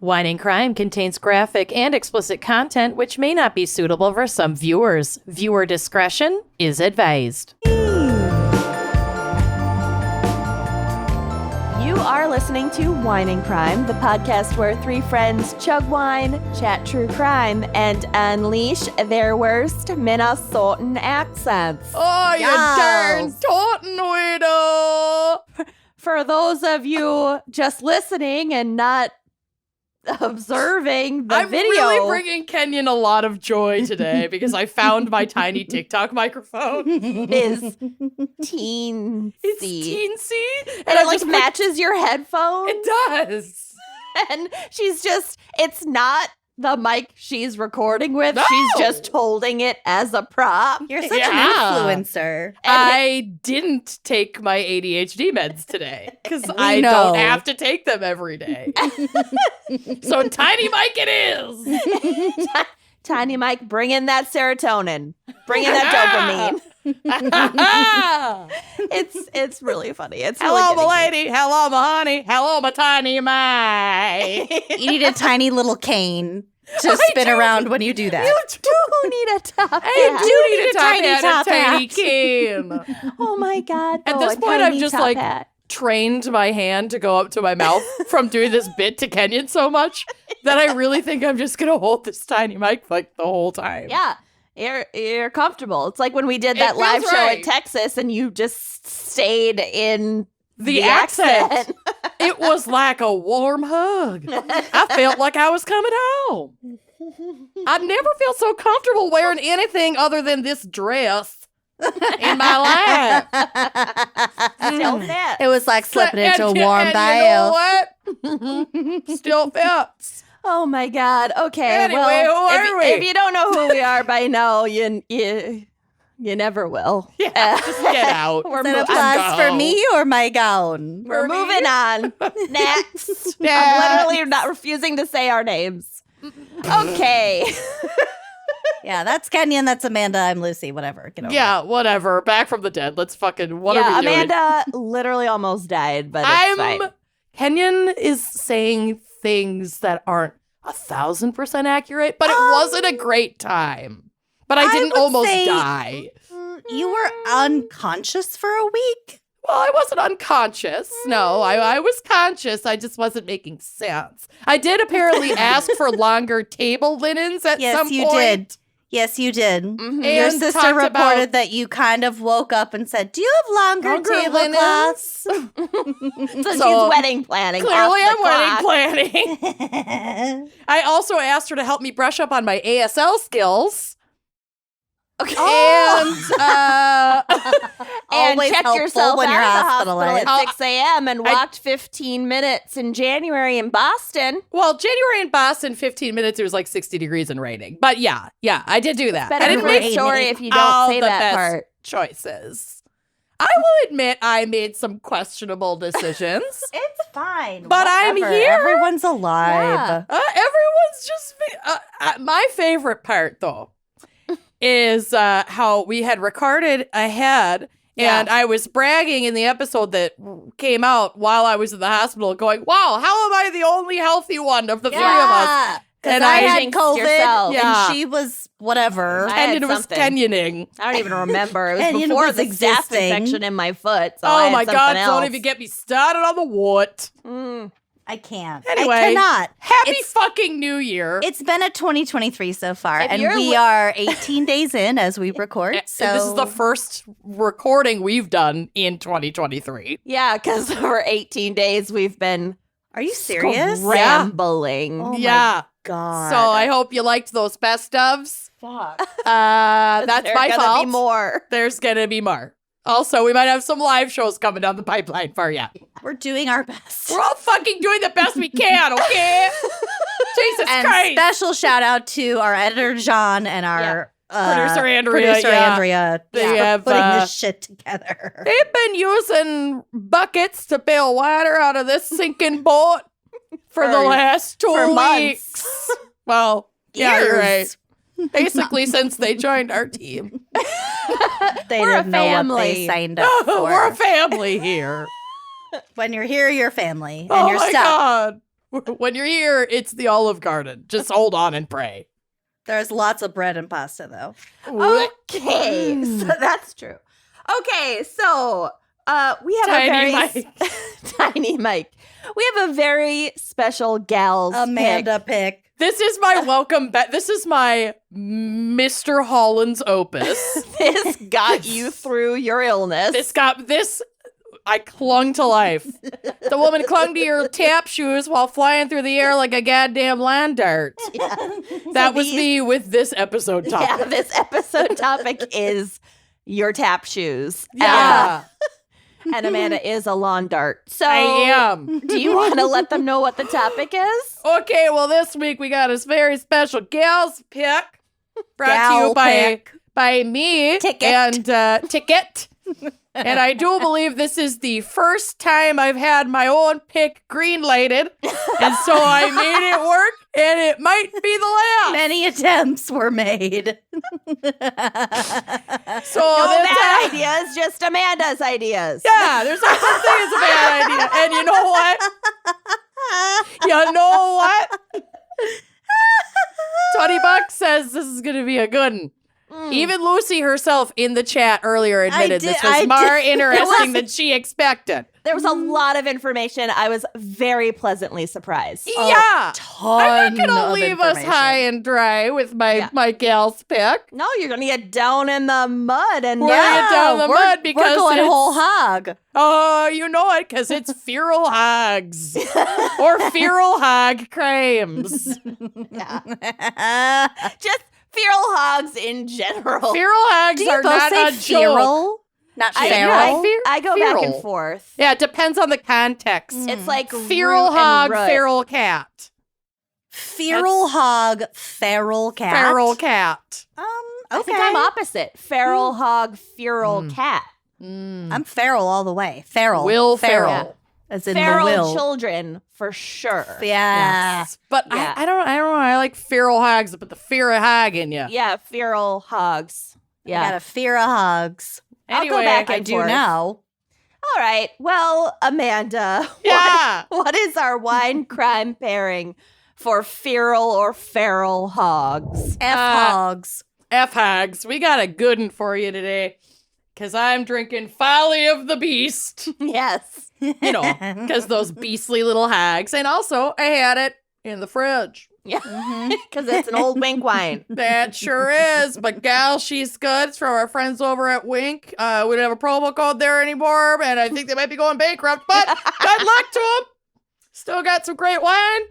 Wine and Crime contains graphic and explicit content which may not be suitable for some viewers. Viewer discretion is advised. You are listening to Wine and Crime, the podcast where three friends chug wine, chat true crime, and unleash their worst Minnesotan accents. Oh, you darn Totten widow! For those of you just listening and not observing the video. I'm really bringing Kenyon a lot of joy today because I found my tiny TikTok microphone. It is teensy. It's teensy. And it like matches your headphones. It does. And it's not the mic she's recording with. No. She's just holding it as a prop. You're such an influencer. I didn't take my ADHD meds today because I don't have to take them every day. So Tiny Mike it is. Tiny Mike, bring in that serotonin. Bring in that dopamine. It's really funny. It's really hello, my lady. Hello, my honey. Hello, my Tiny Mike. You need a tiny little cane to spin around when you do that. You do need a top hat. I do need a top tiny hat, a tiny cane. Oh my God. At this point, I've just trained my hand to go up to my mouth from doing this bit to Kenyon so much that I really think I'm just going to hold this tiny mic like the whole time. Yeah. You're comfortable. It's like when we did that live show in Texas and you just stayed in the accent. It was like a warm hug. I felt like I was coming home. I never felt so comfortable wearing anything other than this dress in my life. Still fit. It was like slipping into a warm bath. You know what? Still fits. Oh my God. Okay. Anyway, well, who are we? If you don't know who we are by now, you never will. Yeah, just get out. Is that applause for me or my gown? We're moving on. Next. I'm literally not refusing to say our names. Okay. Yeah, that's Kenyon. That's Amanda. I'm Lucy. Whatever. Get over it. Whatever. Back from the dead. Let's fucking. What are we doing? Amanda literally almost died, but it's fine. Kenyon is saying things that aren't 1,000% accurate, but it wasn't a great time. But I didn't almost die. You were unconscious for a week? Well, I wasn't unconscious. No, I was conscious. I just wasn't making sense. I did apparently ask for longer table linens at some point. Yes, you did. Yes, you did. Mm-hmm. Your sister reported that you kind of woke up and said, do you have longer tablecloths? So she's wedding planning. Clearly I'm wedding planning. I also asked her to help me brush up on my ASL skills. Okay. And check yourself when out you're of the hospital hospitalized. at 6 a.m. and walked 15 minutes in January in Boston. Well, January in Boston, 15 minutes, it was like 60 degrees and raining. But yeah, I did do that. Better than a story if you don't say that part. Choices. I will admit I made some questionable decisions. It's fine. But I'm here. Everyone's alive. Yeah. Everyone's just... my favorite part, though, is how we had recorded ahead, and I was bragging in the episode that came out while I was in the hospital, going, wow, how am I the only healthy one of the three of us? And I had COVID, and she was whatever. Kenyon was Kenyoning. I don't even remember. It was before the staph infection in my foot. So oh my God, don't even get me started on the what. I can't. Anyway, I cannot. Happy fucking New Year. It's been a 2023 so far, and we are 18 days in as we record. So this is the first recording we've done in 2023. Yeah, because for 18 days we've been... Are you serious? Scrambling. Oh my God. So I hope you liked those best ofs. Fuck. That's my fault. There's gonna be more. There's gonna be more. Also, we might have some live shows coming down the pipeline for you. We're doing our best. We're all fucking doing the best we can, okay? Jesus Christ. Special shout out to our editor, John, and our producer, Andrea. They have putting this shit together. They've been using buckets to bail water out of this sinking boat for the last 2 weeks. Well, yeah, you're right. Basically, since they joined our team. We're didn't know what they signed up for. We're a family here. When you're here, you're family. And you're stuck. God. When you're here, it's the Olive Garden. Just hold on and pray. There's lots of bread and pasta, though. Okay, so that's true. Okay, so we have Tiny a very Tiny Mike. We have a very special gals Amanda pick. This is my welcome back. This is my Mr. Holland's opus. This got you through your illness. I clung to life. The woman clung to your tap shoes while flying through the air like a goddamn land dart. Yeah. That was me with this episode topic. Yeah, this episode topic is your tap shoes. Yeah. And Amanda is a lawn dart. So I am. do you want to let them know what the topic is? Okay, well, this week we got a very special gals pick brought to Gal you pick. by me Ticket. and Ticket. And I do believe this is the first time I've had my own pick green lighted. And so I made it work, and it might be the last. Many attempts were made. So No bad ideas, just Amanda's ideas. yeah, there's no such thing as a bad idea. And you know what? $20 says this is going to be a good one. Even Lucy herself in the chat earlier admitted this was more interesting than she expected. There was a lot of information. I was very pleasantly surprised. Yeah. I'm not Ton going to of leave us information. high and dry with my gal's pick. No, you're going to get down in the mud and We're gonna get down the mud We're because going it's, whole hog. oh, you know it, because it's Feral Hogs or Feral Hog Crimes. just feral hogs in general. Feral Hogs Do you are both not say a joke. feral? Not I, feral? I go back Feral. and forth. Yeah, it depends on the context. It's like Feral root and hog, root. feral cat. Feral hog, feral cat. Feral cat. Okay. I think I'm opposite. Feral hog, feral cat. I'm feral all the way. Feral. Will feral. feral. As in Feral the will. children for sure. Yeah. Yes. But Yeah. I don't know. I like feral hogs, but the fear of hog in you. Yeah, feral hogs. I Yeah. got a fear of hogs. I'll go Anyway, back I and do forth. now. All right. Well, Amanda, Yeah. what is our wine crime pairing for feral or feral hogs? F hogs. F hogs. We got a good one for you today. Because I'm drinking Folly of the Beast. Yes. You know, because those beastly little hags. And also, I had it in the fridge. Yeah. Because it's an old wink wine. That sure is. But gal, she's good. It's from our friends over at Wink. We don't have a promo code there anymore, and I think they might be going bankrupt. But good luck to them. Still got some great wine.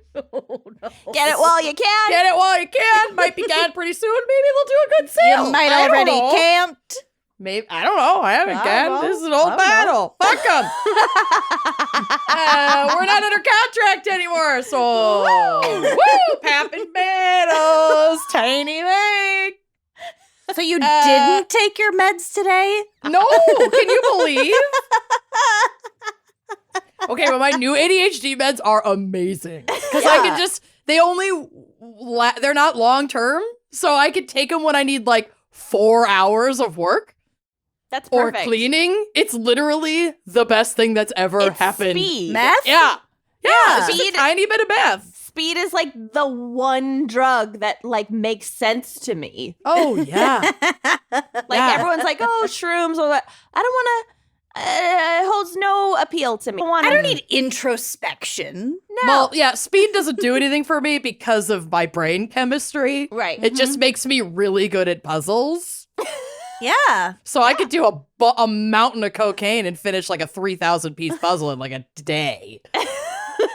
Get it while you can. Get it while you can. Might be gone pretty soon. Maybe they'll do a good sale. You might I don't already know. camped. Maybe I don't know. I haven't I gone. don't know. This is an old I don't battle. Fuck them. We're not under contract anymore. So woo, Pappin Meadows, Tiny Lake. So you didn't take your meds today? No, can you believe? Okay, but my new ADHD meds are amazing because I can just they're not long term, so I could take them when I need like 4 hours of work. That's Or perfect. cleaning. It's literally the best thing that's ever It's happened. speed. Meth? Yeah. Yeah. It's just Speed- a tiny bit of meth. Speed is like the one drug that like makes sense to me. Oh, yeah. Like Yeah. everyone's like, oh, shrooms. Or what. I don't want to. It holds no appeal to me. I don't need introspection. No. Well, yeah, speed doesn't do anything for me because of my brain chemistry. Right. It just makes me really good at puzzles. Yeah. So I could do a mountain of cocaine and finish like a 3,000 piece puzzle in like a day. Are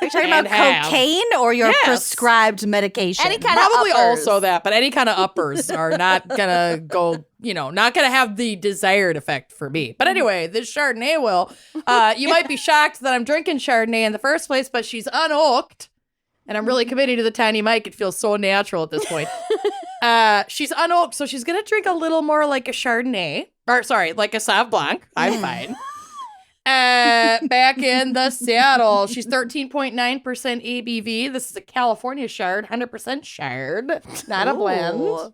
you talking And about have. cocaine or your Yes. prescribed medication? Any kind of Probably uppers. also that, but any kind of uppers are not gonna go, not gonna have the desired effect for me. But anyway, this Chardonnay will. You might be shocked that I'm drinking Chardonnay in the first place, but she's unoaked. And I'm really committing to the tiny mic. It feels so natural at this point. She's unoaked, so she's gonna drink a little more like a Chardonnay. Or sorry, like a Sauv Blanc. I'm fine. Back in the saddle. She's 13.9% ABV. This is a California Chard, 100% Chard, not a blend. Ooh.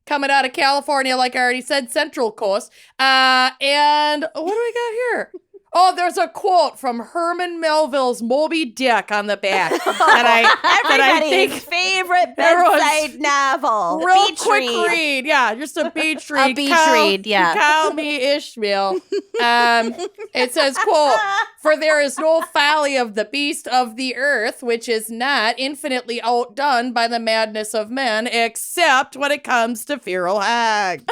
Coming out of California, like I already said, Central Coast. And what do we got here? Oh, there's a quote from Herman Melville's Moby Dick on the back that I think favorite bedside novel. real Beach quick read. read. Yeah, just a beach read. A beach read, yeah. Call me Ishmael. It says, quote, "For there is no folly of the beast of the earth, which is not infinitely outdone by the madness of men, except when it comes to feral hogs."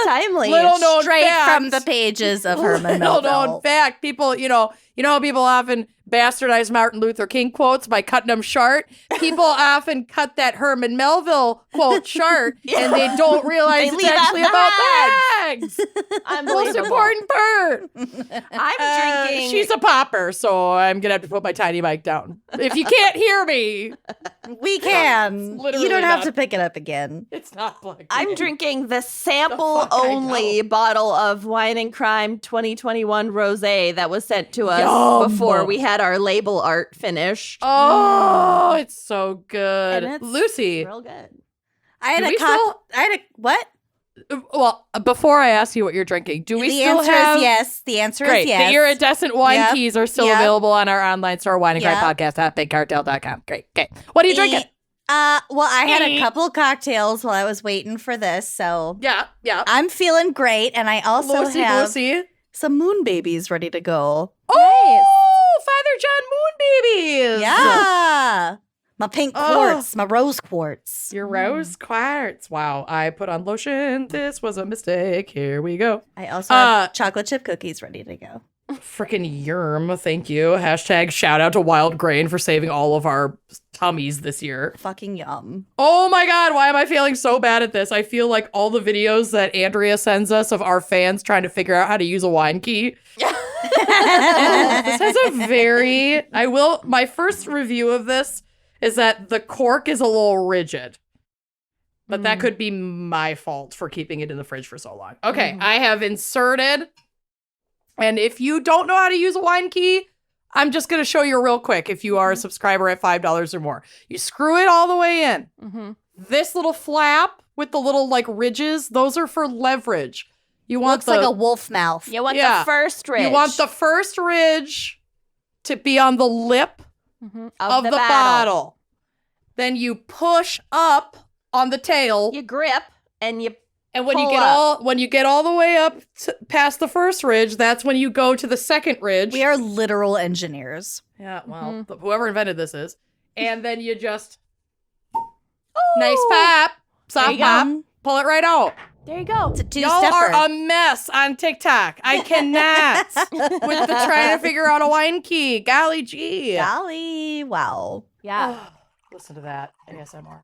Timely. Little known Straight fact. from the pages of Herman Little Melville. known fact, people, you know how people often bastardize Martin Luther King quotes by cutting them short? People often cut that Herman Melville quote short, and they don't realize They it's leave out actually the about the eggs. Most Unbelievable. important part. I'm drinking. She's a popper, so I'm going to have to put my tiny mic down. If you can't hear me, We can. literally You don't have not. to pick it up again. it's not plugged I'm in. drinking the The sample fuck I only know. bottle of Wine and Crime 2021 Rosé that was sent to us Yum. before we had our label art finished. Oh, it's so good. And it's Lucy, real good. I had Do a we still- I had a what? well, before I ask you what you're drinking, do we The still answer have... is yes. The answer Great. is yes. The iridescent wine Yep. keys are still Yep. available on our online store, Wine and Crime Yep. Podcast at bigcartel.com. Great. Okay. What are you drinking? Well, I had a couple cocktails while I was waiting for this, so Yeah. I'm feeling great, and I also have Lucy. some moon babies ready to go. Oh, Father John Moon babies. Yeah, my pink Oh. quartz, my rose quartz. Your rose quartz. Wow. I put on lotion. This was a mistake. Here we go. I also have chocolate chip cookies ready to go. Frickin' yerm. Thank you. Hashtag shout out to Wild Grain for saving all of our tummies this year. Fucking yum. Oh my God, why am I feeling so bad at this? I feel like all the videos that Andrea sends us of our fans trying to figure out how to use a wine key. This has a very, my first review of this is that the cork is a little rigid. But that could be my fault for keeping it in the fridge for so long. Okay, I have inserted, and if you don't know how to use a wine key, I'm just going to show you real quick if you are a subscriber at $5 or more. You screw it all the way in. Mm-hmm. This little flap with the little like ridges, those are for leverage. You want Looks like a wolf mouth. You want Yeah. the first ridge. You want the first ridge to be on the lip of the bottle. Then you push up on the tail. You grip and you And when you pull get up. when you get all the way up past the first ridge, that's when you go to the second ridge. We are literal engineers. Yeah, well, whoever invented this is. And then you just nice pop, There soft you go. pop, pull it right out. There you go. It's a Y'all two-stepper. are a mess on TikTok. I cannot with the trying to figure out a wine key. Golly gee. Golly, wow. Yeah. Listen to that ASMR.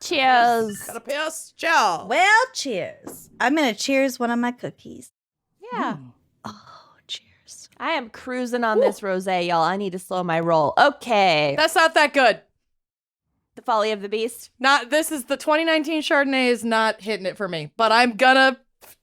Cheers. Gotta piss. Chill. Well, cheers. I'm going to cheers one of my cookies. Yeah. Oh, cheers. I am cruising on this rosé, y'all. I need to slow my roll. Okay. That's not that good. The Folly of the Beast. This is the 2019 Chardonnay is not hitting it for me, but I'm gonna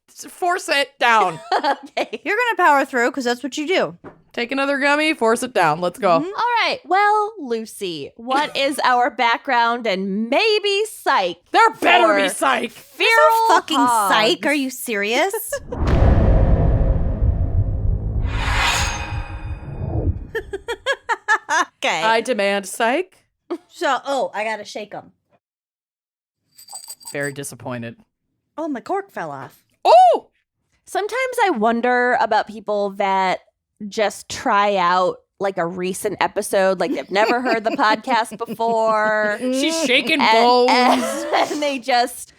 force it down. Okay. You're going to power through because that's what you do. Take another gummy, force it down. Let's go. All right. Well, Lucy, what is our background and maybe psych? There better be for psych. Feral Fucking hogs? psych. Are you serious? Okay. I demand psych. So, I got to shake them. Very disappointed. Oh, my cork fell off. Oh! Sometimes I wonder about people that just try out like a recent episode, like they've never heard the podcast before. She's shaking and, bones. and they just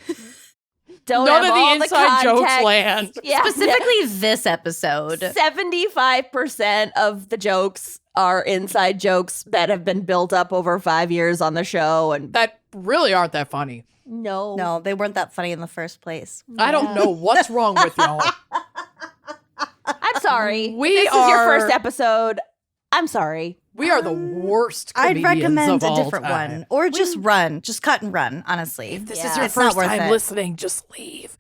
don't None have of all the inside jokes context. land. Yeah, Specifically this episode. 75% of the jokes are inside jokes that have been built up over 5 years on the show, and That really aren't that funny. No, they weren't that funny in the first place. I don't know what's wrong with y'all. I'm sorry. We This is your are- first episode. I'm sorry. We are the worst I'd comedians recommend of a all different time. one. Or just run. Just cut and run, honestly. If this Yeah. is your It's not first worth time it. listening, just leave.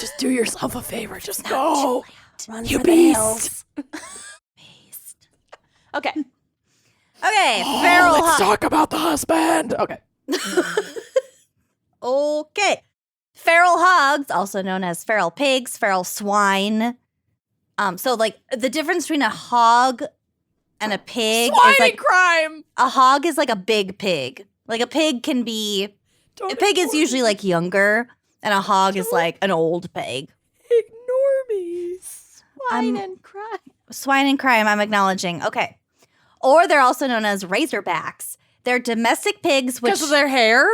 Just do yourself a favor. Just go. Run You for the hills. beast. Okay. Okay, feral Let's hog. talk about the husband. Okay. Okay. Feral hogs, also known as feral pigs, feral swine, So like the difference between a hog and a pig is Whining like crime. a hog is like a big pig. Like a pig can be a pig is usually like younger, and a hog is like an old pig. Ignore me. Wine and crime. Swine and crime, I'm acknowledging. Okay. Or they're also known as razorbacks. They're domestic pigs, which Because of their hair?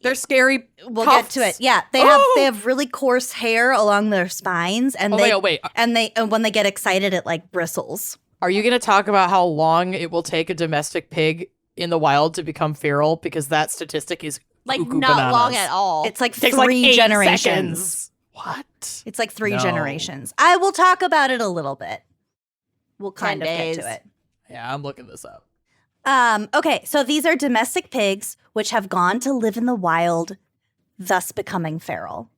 They're scary. we'll tufts. get to it. Yeah, they have really coarse hair along their spines, and wait. and when they get excited, it like bristles. Are you going to talk about how long it will take a domestic pig in the wild to become feral? Because that statistic is Like cuckoo not bananas. long at all. It's like Takes 3 like 8 generations. seconds. What? It's like 3 No. generations. I will talk about it a little bit. We'll 10 kind of days. get to it. Yeah, I'm looking this up. Okay, so these are domestic pigs which have gone to live in the wild, thus becoming feral.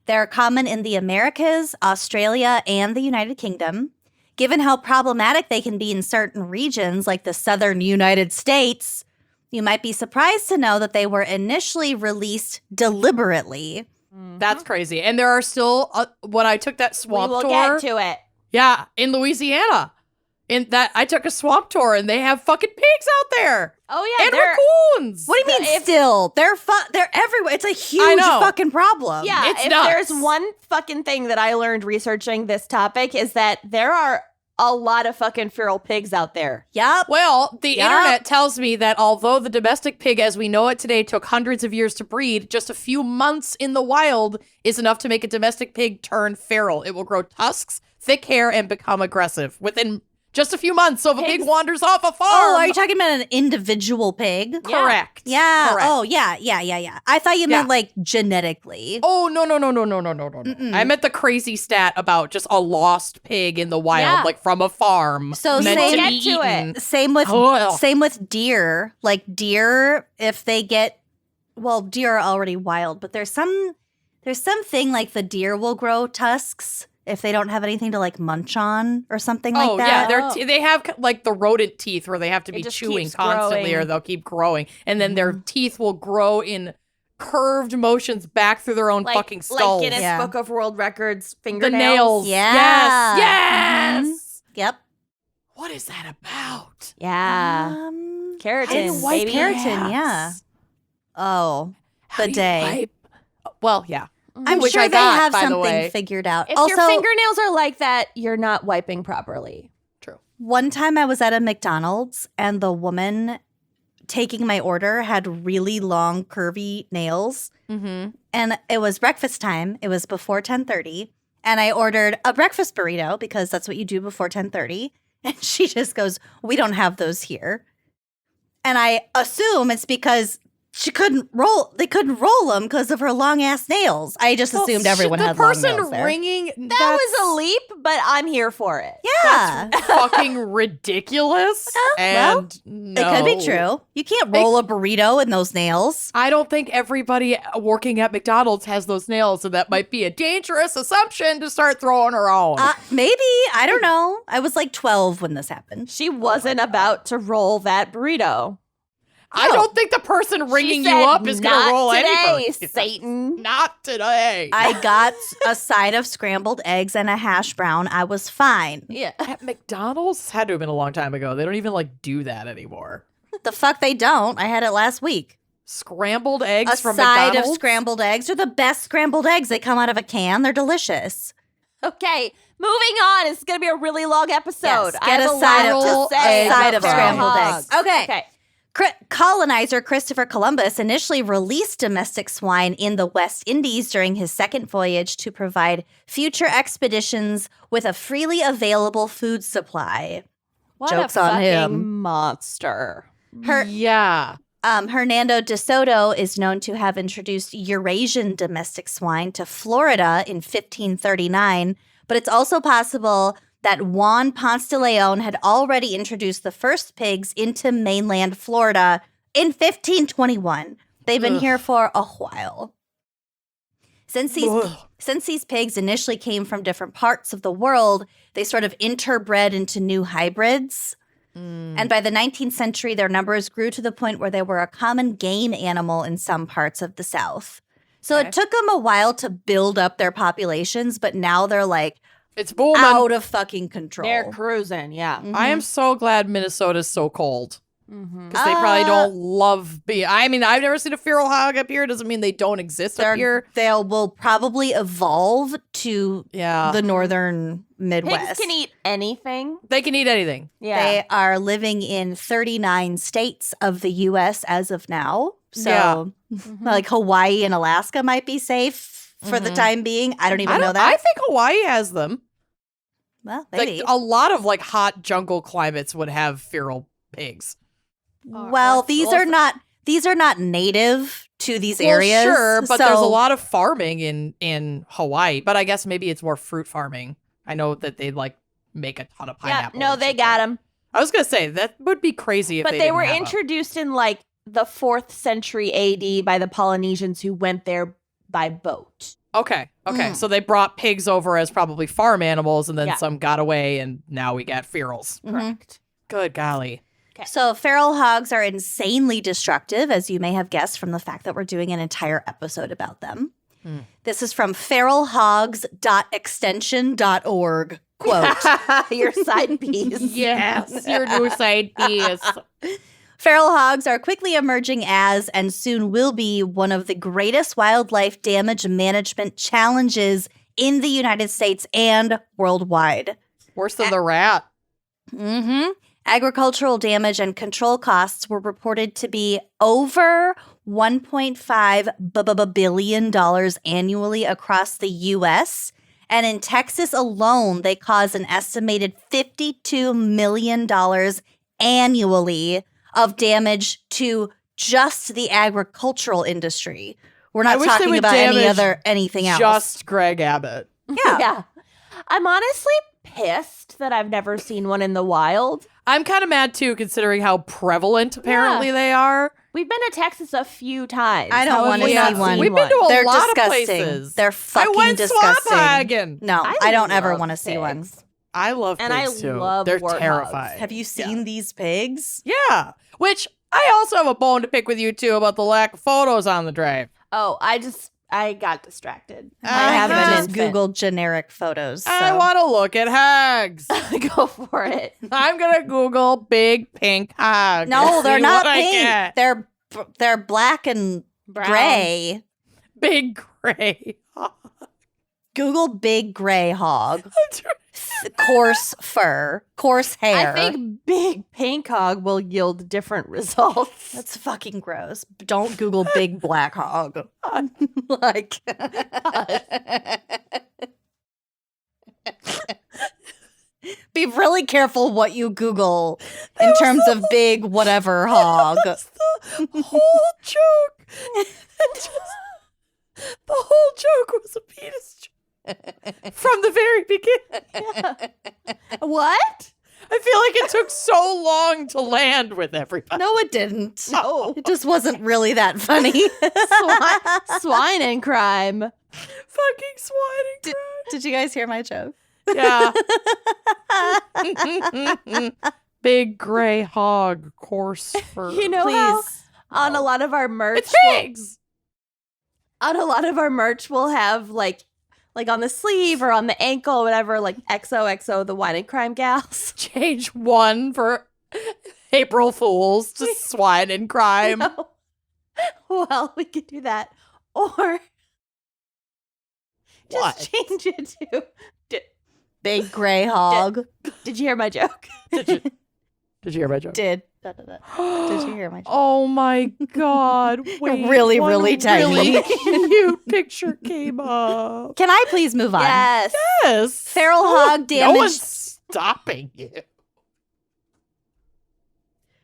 They're common in the Americas, Australia, and the United Kingdom. Given how problematic they can be in certain regions, like the southern United States, you might be surprised to know that they were initially released deliberately. That's crazy. And there are still, when I took that swamp we will tour. get to it. Yeah, in Louisiana. I took a swamp tour and they have fucking pigs out there. Oh yeah, And they're raccoons. What do you mean still? They're everywhere. It's a huge know. fucking problem. yeah. It's If nuts. there's one fucking thing that I learned researching this topic is that there are a lot of fucking feral pigs out there. Yep. Well, the Yup. internet tells me that although the domestic pig as we know it today took hundreds of years to breed, just a few months in the wild is enough to make a domestic pig turn feral. It will grow tusks, thick hair, and become aggressive within just a few months. So if a pig Pigs- wanders off a farm. Oh, are you talking about an individual pig? Correct. Yeah. Correct. Oh, yeah. I thought you meant like genetically. Oh, no. Mm-mm. I meant the crazy stat about just a lost pig in the wild, Yeah. like from a farm. So meant same- to We'll be get to eaten. Same with Oh. same with deer. Like deer, if they get deer are already wild, but there's something like the deer will grow tusks if they don't have anything to like munch on or something like that. Yeah, they have like the rodent teeth where they have to It be just chewing keeps constantly or growing. they'll keep growing. And then their teeth will grow in curved motions back through their own fucking skulls. Like Guinness Yeah. Book of World Records The fingernails. nails. Yeah. Yes. Yep. What is that about? Yeah. Keratin, It's white baby. keratin, yeah. Oh, How the do you day. wipe? Well, yeah. I'm Which sure I they got, have by the something way. figured out. If also, your fingernails are like that, you're not wiping properly. True. one time I was at a McDonald's and the woman taking my order had really long, curvy nails. Mm-hmm. And it was breakfast time. It was before 10:30. And I ordered a breakfast burrito because that's what you do before 10:30. And she just goes, "We don't have those here." And I assume it's because they couldn't roll them because of her long ass nails. I just assumed everyone had long nails The person there. ringing That was a leap, but I'm here for it. Yeah. fucking ridiculous. well, And no. It could be true. You can't roll a burrito in those nails. I don't think everybody working at McDonald's has those nails, so that might be a dangerous assumption to start throwing around. Maybe. I don't know. I was like 12 when this happened. She wasn't about to roll that burrito. I don't think the person ringing She you said, up is going to "Not roll today, any burritos. Satan." Not today. I got a side of scrambled eggs and a hash brown. I was fine. Yeah. At McDonald's? This had to have been a long time ago. They don't even do that anymore. The fuck they don't. I had it last week. Scrambled eggs A from side McDonald's? of scrambled eggs. They're the best scrambled eggs. They come out of a can. They're delicious. Okay, moving on. It's going to be a really long episode. Yes, I get have a a side lot of- to say a side about of feral scrambled hogs. eggs. Okay. Okay. Colonizer Christopher Columbus initially released domestic swine in the West Indies during his second voyage to provide future expeditions with a freely available food supply. What Joke's a on fucking him. monster. Yeah. Hernando de Soto is known to have introduced Eurasian domestic swine to Florida in 1539, but it's also possible that Juan Ponce de Leon had already introduced the first pigs into mainland Florida in 1521. They've been here for a while. Since these pigs initially came from different parts of the world, they sort of interbred into new hybrids. And by the 19th century, their numbers grew to the point where they were a common game animal in some parts of the South. So it took them a while to build up their populations, but now they're like It's booming. out of fucking control. They're cruising, yeah. I am so glad Minnesota's so cold. Mm-hmm. Because they probably don't love being. I mean, I've never seen a feral hog up here. Doesn't mean they don't exist up here. They will probably evolve to Yeah. the northern Midwest. Pigs can eat anything. They can eat anything. Yeah. They are living in 39 states of the U.S. as of now. So, Yeah. like Hawaii and Alaska might be safe for the time being. I don't even know that. I think Hawaii has them. Well, maybe. Like a lot of like hot jungle climates would have feral pigs. well, these are not native to these areas. Sure, but so there's a lot of farming in Hawaii. But I guess maybe it's more fruit farming. I know that they like make a ton of Yeah, pineapple. no, and they shit got there. them. I was gonna say that would be crazy if But they they didn't were have 'em. introduced in like the 4th century AD by the Polynesians who went there by boat. Okay. So they brought pigs over as probably farm animals, and then Yeah. some got away, and now we got ferals. Correct. Good golly. So feral hogs are insanely destructive, as you may have guessed from the fact that we're doing an entire episode about them. This is from feralhogs.extension.org. Quote. Your side piece. Yes, your new side piece. Feral hogs are quickly emerging as, and soon will be, one of the greatest wildlife damage management challenges in the United States and worldwide. Worse than the rat. Agricultural damage and control costs were reported to be over $1.5 billion annually across the U.S., and in Texas alone, they cause an estimated $52 million annually of damage to just the agricultural industry. We're not wish they talking would about damage anything else. Just Greg Abbott. Yeah. I'm honestly pissed that I've never seen one in the wild. I'm kind of mad too, considering how prevalent apparently they are. We've been to Texas a few times. I don't How have want to we see not one. seen We've been to a They're lot disgusting. of places. They're fucking I went disgusting. swamp-hogging. No, I don't ever want to see pigs. one. I love And I pigs too. love They're warthogs. terrifying. Have you seen these pigs? Yeah. Which I also have a bone to pick with you too about the lack of photos on the drive. Oh, I got distracted. I haven't have just Googled generic photos. So. I want to look at hogs. Go for it. I'm gonna Google big pink hogs. No, and they're see not what I pink. get. They're black and Brown. gray. Big gray. Google big gray hog. Coarse fur, coarse hair. I think big pink hog will yield different results. That's fucking gross. Don't Google big black hog. Like, be really careful what you Google in terms of big whatever hog. That's the whole joke. The whole joke was a penis joke from the very beginning. What? I feel like it took so long to land with everybody. No, it didn't. No, it just wasn't really that funny. Swine and crime. Fucking swine and crime. Did you guys hear my joke? Yeah. Big gray hog, coarse fur. You know how Please. on a lot of our merch, It's pigs. on a lot of our merch, we'll have like on the sleeve or on the ankle, whatever, like XOXO, the wine and crime gals. Change one for April Fools to swine and crime. No. Well, we could do that, or just What? change it to. Big gray hog. Did you hear my joke? Did you hear my joke? Did you hear my joke? Oh my god! Wait, Really, one really tiny. really cute picture came up. Can I please move on? Yes. Yes, Feral hog No damage. one's stopping you.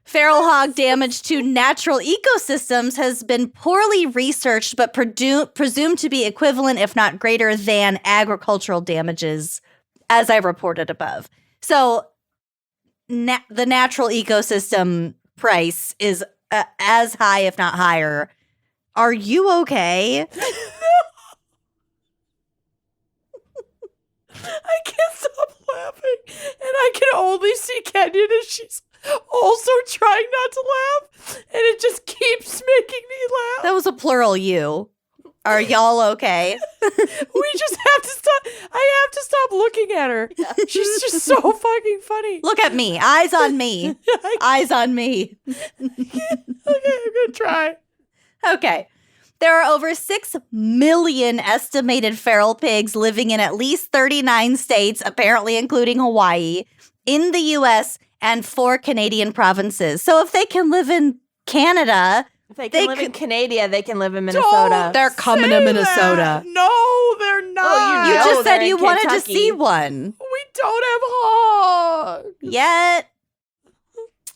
Feral hog damage to natural ecosystems has been poorly researched, but presumed to be equivalent, if not greater than, agricultural damages, as I reported above. So the natural ecosystem price is as high, if not higher. Are you okay? I can't stop laughing, and I can only see Kenyon as she's also trying not to laugh, and it just keeps making me laugh. That was a plural you. Are y'all okay? We just have to stop. I have to stop looking at her. She's just so fucking funny. Look at me. Eyes on me. Eyes on me. Okay, I'm gonna try. Okay. There are over 6 million estimated feral pigs living in at least 39 states, apparently including Hawaii, in the U.S. and 4 Canadian provinces. So if they can live in Canada, If they can live in Canada, they can live in Minnesota. they're coming to Minnesota. That. No, they're not. Oh, You No, just said they're you in wanted to Kentucky. see one. We don't have hogs. Yet.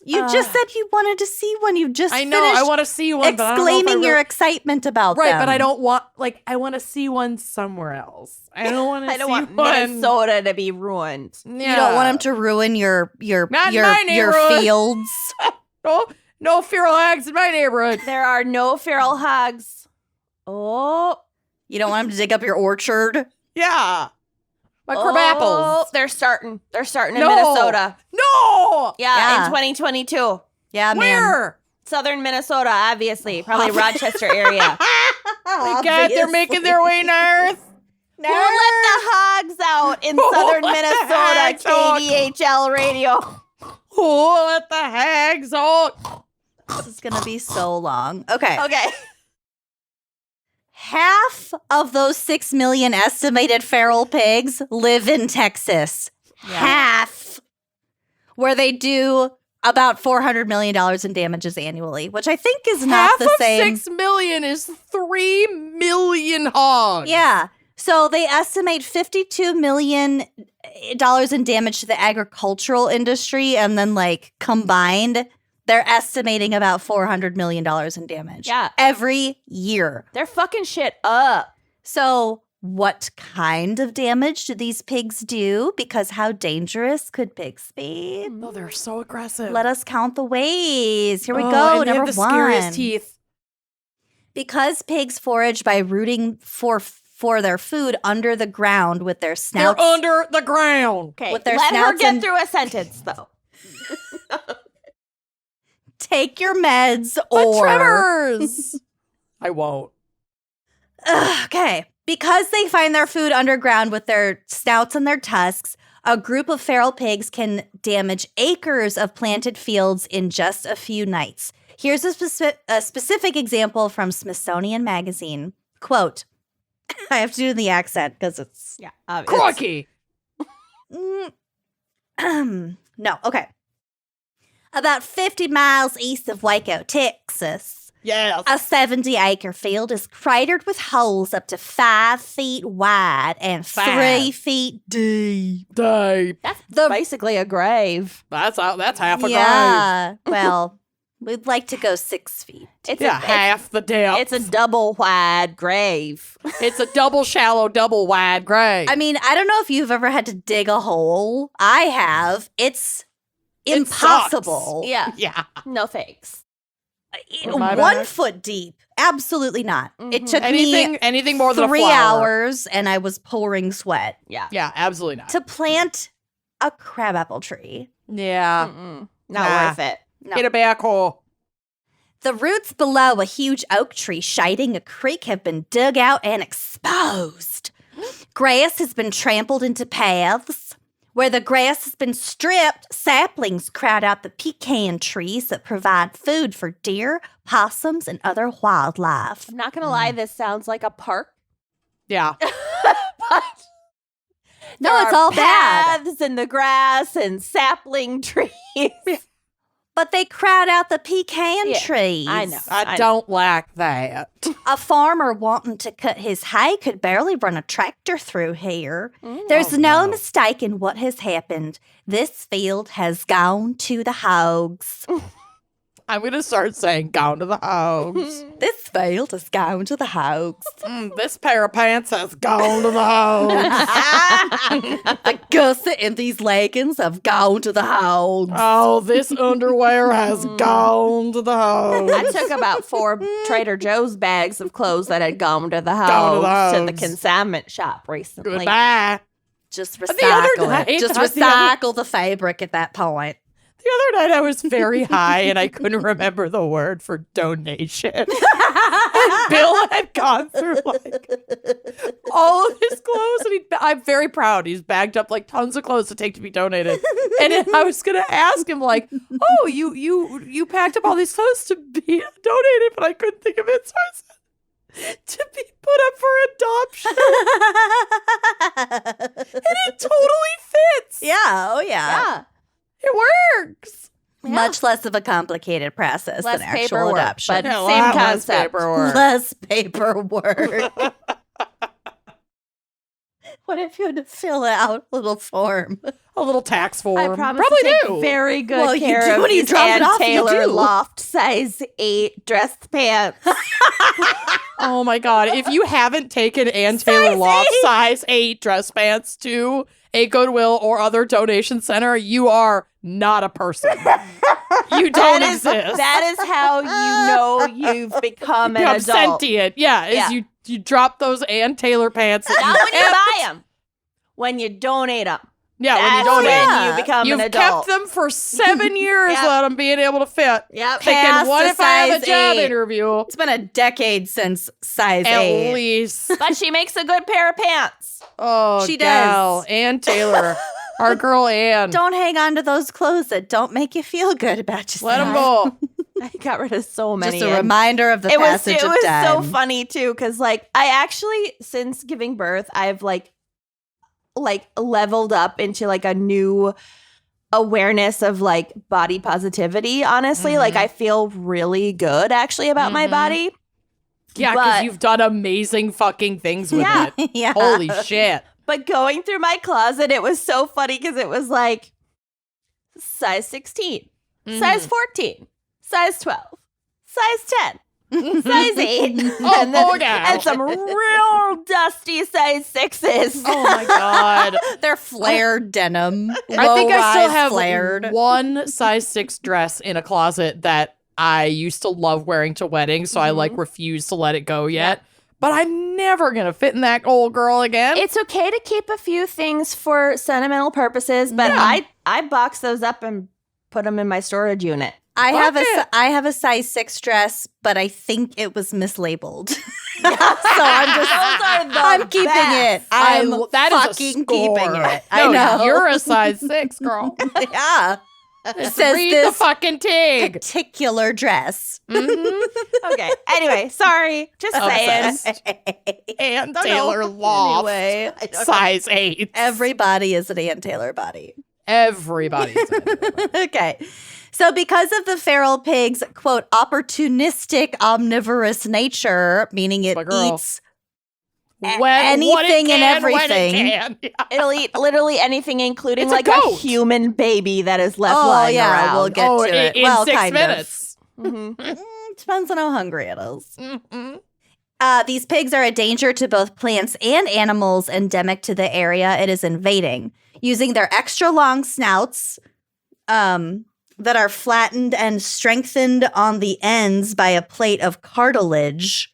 You just said you wanted to see one. You just I know. finished I want to see one, but I don't know if I exclaiming your really- excitement about right, them. but I don't want I want to see one somewhere else. I don't want to. I don't see want one. Minnesota to be ruined. Yeah. You don't want them to ruin your Not in my your neighborhood. fields. No feral hogs in my neighborhood. There are no feral hogs. Oh. You don't want them to dig up your orchard. Yeah, my crab apples. They're starting. They're starting in No. Minnesota. No, Yeah, Yeah. in 2022. Yeah, man. where? Southern Minnesota, obviously. Probably Rochester area. My God, they're making their way north. Who let the hogs out in Who Southern let the Minnesota? hags out? KDHL radio. Who let the hags out? This is gonna be so long. Okay. Okay. Half of those 6 million estimated feral pigs live in Texas. Half. Where they do about $400 million in damages annually, which I think is not Half the of same. 6 million is 3 million hogs. Yeah. So they estimate $52 million in damage to the agricultural industry, and then like combined, they're estimating about $400 million in damage. Yeah. Every year. They're fucking shit up. So what kind of damage do these pigs do? Because how dangerous could pigs be? No, they're so aggressive. Let us count the ways. Here we Oh, go. and they Number have the one. scariest teeth. Because pigs forage by rooting for their food under the ground with their snouts. They're under the ground. Okay. With their Let her snouts get and- through a sentence, though. Take your meds But or Tremors. I won't. Okay. Because they find their food underground with their snouts and their tusks, a group of feral pigs can damage acres of planted fields in just a few nights. Here's a specific example from Smithsonian Magazine. Quote, I have to do the accent because it's... Yeah. Crikey. No, okay. About 50 miles east of Waco, Texas, Yes. a 70-acre field is cratered with holes up to 5 feet wide and 3 5. feet deep. Deep. That's The- basically a grave. That's half a grave. Yeah. Well, we'd like to go 6 feet. It's Yeah, a, half the depth. it's a double wide grave. It's a double shallow, double wide grave. I mean, I don't know if you've ever had to dig a hole. I have. It's It impossible. Yeah. yeah. No thanks. Am I 1 better? foot deep. Absolutely not. It Mhm. took me Anything more than a 3 flower. hours and I was pouring sweat Yeah. Yeah, absolutely not. to plant a crabapple tree. Yeah. Mm-mm. Not Nah. worth it. No. Get a backhoe. The roots below a huge oak tree shading a creek have been dug out and exposed. Grass has been trampled into paths. Where the grass has been stripped, saplings crowd out the pecan trees that provide food for deer, possums, and other wildlife. I'm not going to lie. This sounds like a park. Yeah. But No, there it's are all bad. paths in the grass and sapling trees. But they crowd out the pecan Yeah, trees. I know. I don't like that. A farmer wanting to cut his hay could barely run a tractor through here. There's Oh, no no. mistaking what has happened. This field has gone to the hogs. I'm going to start saying, gone to the hogs. This field has gone to the hogs. This pair of pants has gone to the hogs. The gusset and these leggings have gone to the hogs. Oh, this underwear has gone to the hogs. I took about 4 Trader Joe's bags of clothes that had gone to the Gone to the house to the hogs. consignment shop recently. Goodbye. Just other recycle it. night, Just the other- recycle the fabric at that point. The other night I was very high and I couldn't remember the word for donation. And Bill had gone through like all of his clothes, and I'm very proud. He's bagged up like tons of clothes to take to be donated. And then I was gonna ask him like, "Oh, you packed up all these clothes to be donated," but I couldn't think of it, so I said, to be put up for adoption. And it totally fits. Yeah. Oh, Yeah. It works. Yeah. Much less of a complicated process Less than actual paperwork, adoption. but Yeah, a same lot less concept. paperwork. Less paperwork. What if you had to fill out a little form? A little tax form. I promise Probably to take do. very good Well, you care do of when you these drop it Ann off, you Taylor do. loft size 8 dress pants. Oh my God. If you haven't taken Ann Taylor Loft size 8 dress pants to a Goodwill or other donation center, you are not a person. You don't exist. That is how you know you've become an Become adult. sentient. Yeah. Yeah. You drop those Ann Taylor pants. Not when you buy them. When you donate them. Yeah, when you That's donate. when you become You've an adult. kept them for 7 years Yep. without them being able to fit. Yep. Thinking, Past what the if I have a size job 8? interview? It's been a decade since size At 8. least. But she makes a good pair of pants. Oh, She gal. does. Ann Taylor. Our girl Ann. Don't hang on to those clothes that don't make you feel good about yourself. Let them go. I got rid of so many. Just a and reminder of the it was passage of so time. funny too, because like I actually, since giving birth, I've like leveled up into like a new awareness of like body positivity. Honestly, like I feel really good actually about my body. Yeah, because But- you've done amazing fucking things with Yeah. it. Yeah. Holy shit. But going through my closet, it was so funny because it was like size 16, size 14, size 12, size 10, size 8, yeah. and some real dusty size 6s. Oh my God. They're flared denim. I think I still low-rise have flared. one size 6 dress in a closet that I used to love wearing to weddings, so I like refuse to let it go yet. But I'm never going to fit in that old girl again. It's okay to keep a few things for sentimental purposes, but I box those up and put them in my storage unit. I Fuck have a size 6 dress, but I think it was mislabeled. So I'm keeping it. I'm that is a fucking score. keeping it. No, I know. you're a size 6, girl. Yeah. It says Read this the fucking tig. particular dress. Okay. Anyway, sorry. Just saying. Obsessed. And Don't know. Taylor Loft. Anyway. Size 8. Everybody is an Ann Taylor body. Everybody's in it. Okay. So because of the feral pig's, quote, opportunistic omnivorous nature, meaning it My girl. eats Anything anything and everything. Yeah. It'll eat literally anything, including It's a like a goat. human baby that is left Oh, lying yeah, around. we'll get to it. In Well, 6 kind of. minutes. Depends on how hungry it is. Mhm. These pigs are a danger to both plants and animals endemic to the area it is invading, using their extra long snouts that are flattened and strengthened on the ends by a plate of cartilage.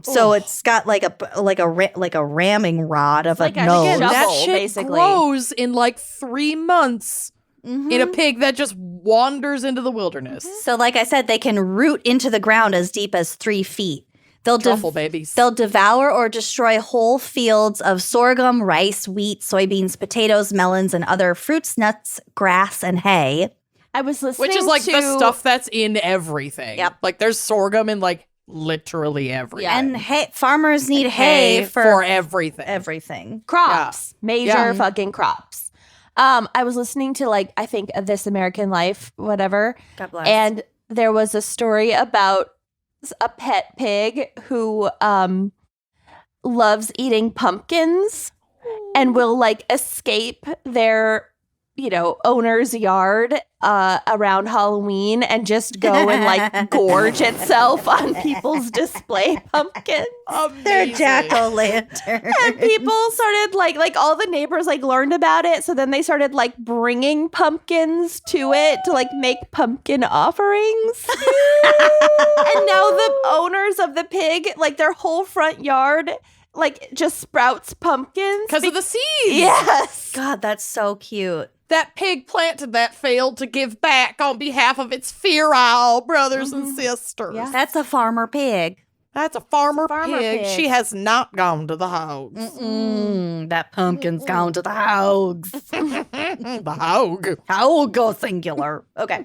So it's got like a ramming rod of like a a nose. shovel. That Double, shit basically. grows in like 3 months Mhm. in a pig that just wanders into the wilderness. So like I said, they can root into the ground as deep as 3 feet. Truffle babies. They'll devour or destroy whole fields of sorghum, rice, wheat, soybeans, potatoes, melons, and other fruits, nuts, grass, and hay. I was listening Which is like to the stuff that's in everything. Yep. Like there's sorghum in like literally everything. Yeah. And hay, farmers need hay for everything. everything. crops, major Yeah. fucking crops. I was listening to like I think This American Life, whatever, God bless. and there was a story about a pet pig who loves eating pumpkins and will like escape their owner's yard around Halloween and just go and like gorge itself on people's display pumpkins. They're Amazing. jack-o'-lantern. And people started like all the neighbors like learned about it, so then they started like bringing pumpkins to it to like make pumpkin offerings. And now the owners of the pig, like their whole front yard like just sprouts pumpkins Because of the seeds. Yes. God, that's so cute. That pig planted that field to give back on behalf of its feral brothers and sisters. Yeah. That's a farmer pig. That's a farmer, Farmer pig. pig. She has not gone to the hogs. That pumpkin's gone to the hogs. The hog. Hog singular. Okay.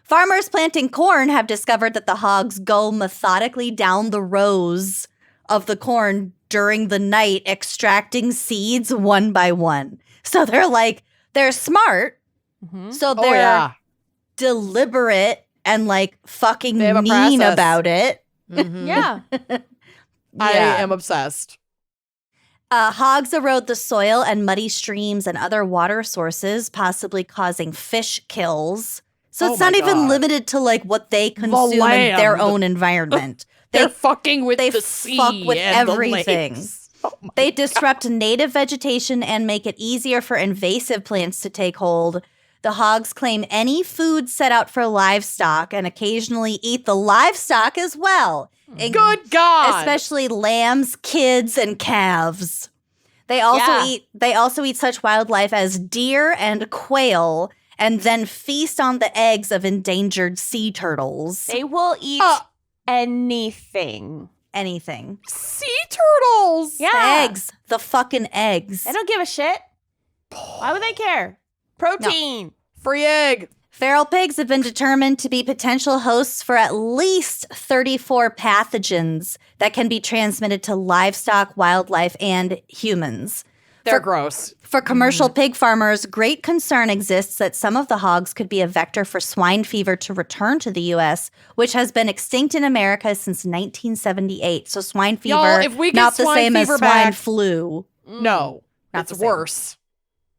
Farmers planting corn have discovered that the hogs go methodically down the rows of the corn during the night, extracting seeds one by one. So they're smart. So Oh, they're yeah. deliberate and fucking They have a mean process. about it. Mhm. Yeah. I Yeah. am obsessed. Hogs erode the soil and muddy streams and other water sources, possibly causing fish kills. So Oh it's not my even God. limited to what they consume in land. their own environment. They're fucking with they the fuck sea with and everything. The lakes. Oh my They disrupt native vegetation and make it easier for invasive plants to take hold. The hogs claim any food set out for livestock and occasionally eat the livestock as well. Good God. Especially lambs, kids, and calves. They also eat such wildlife as deer and quail, and then feast on the eggs of endangered sea turtles. They will eat anything. Anything. Sea turtles. Yeah. The eggs. The fucking eggs. They don't give a shit. Why would they care? Protein. Free egg. Feral pigs have been determined to be potential hosts for at least 34 pathogens that can be transmitted to livestock, wildlife, and humans. They're gross. For commercial pig farmers, great concern exists that some of the hogs could be a vector for swine fever to return to the U.S., which has been extinct in America since 1978. So swine fever, Y'all, if we get not the swine same as fever swine back- flu. No, Not it's the same. worse.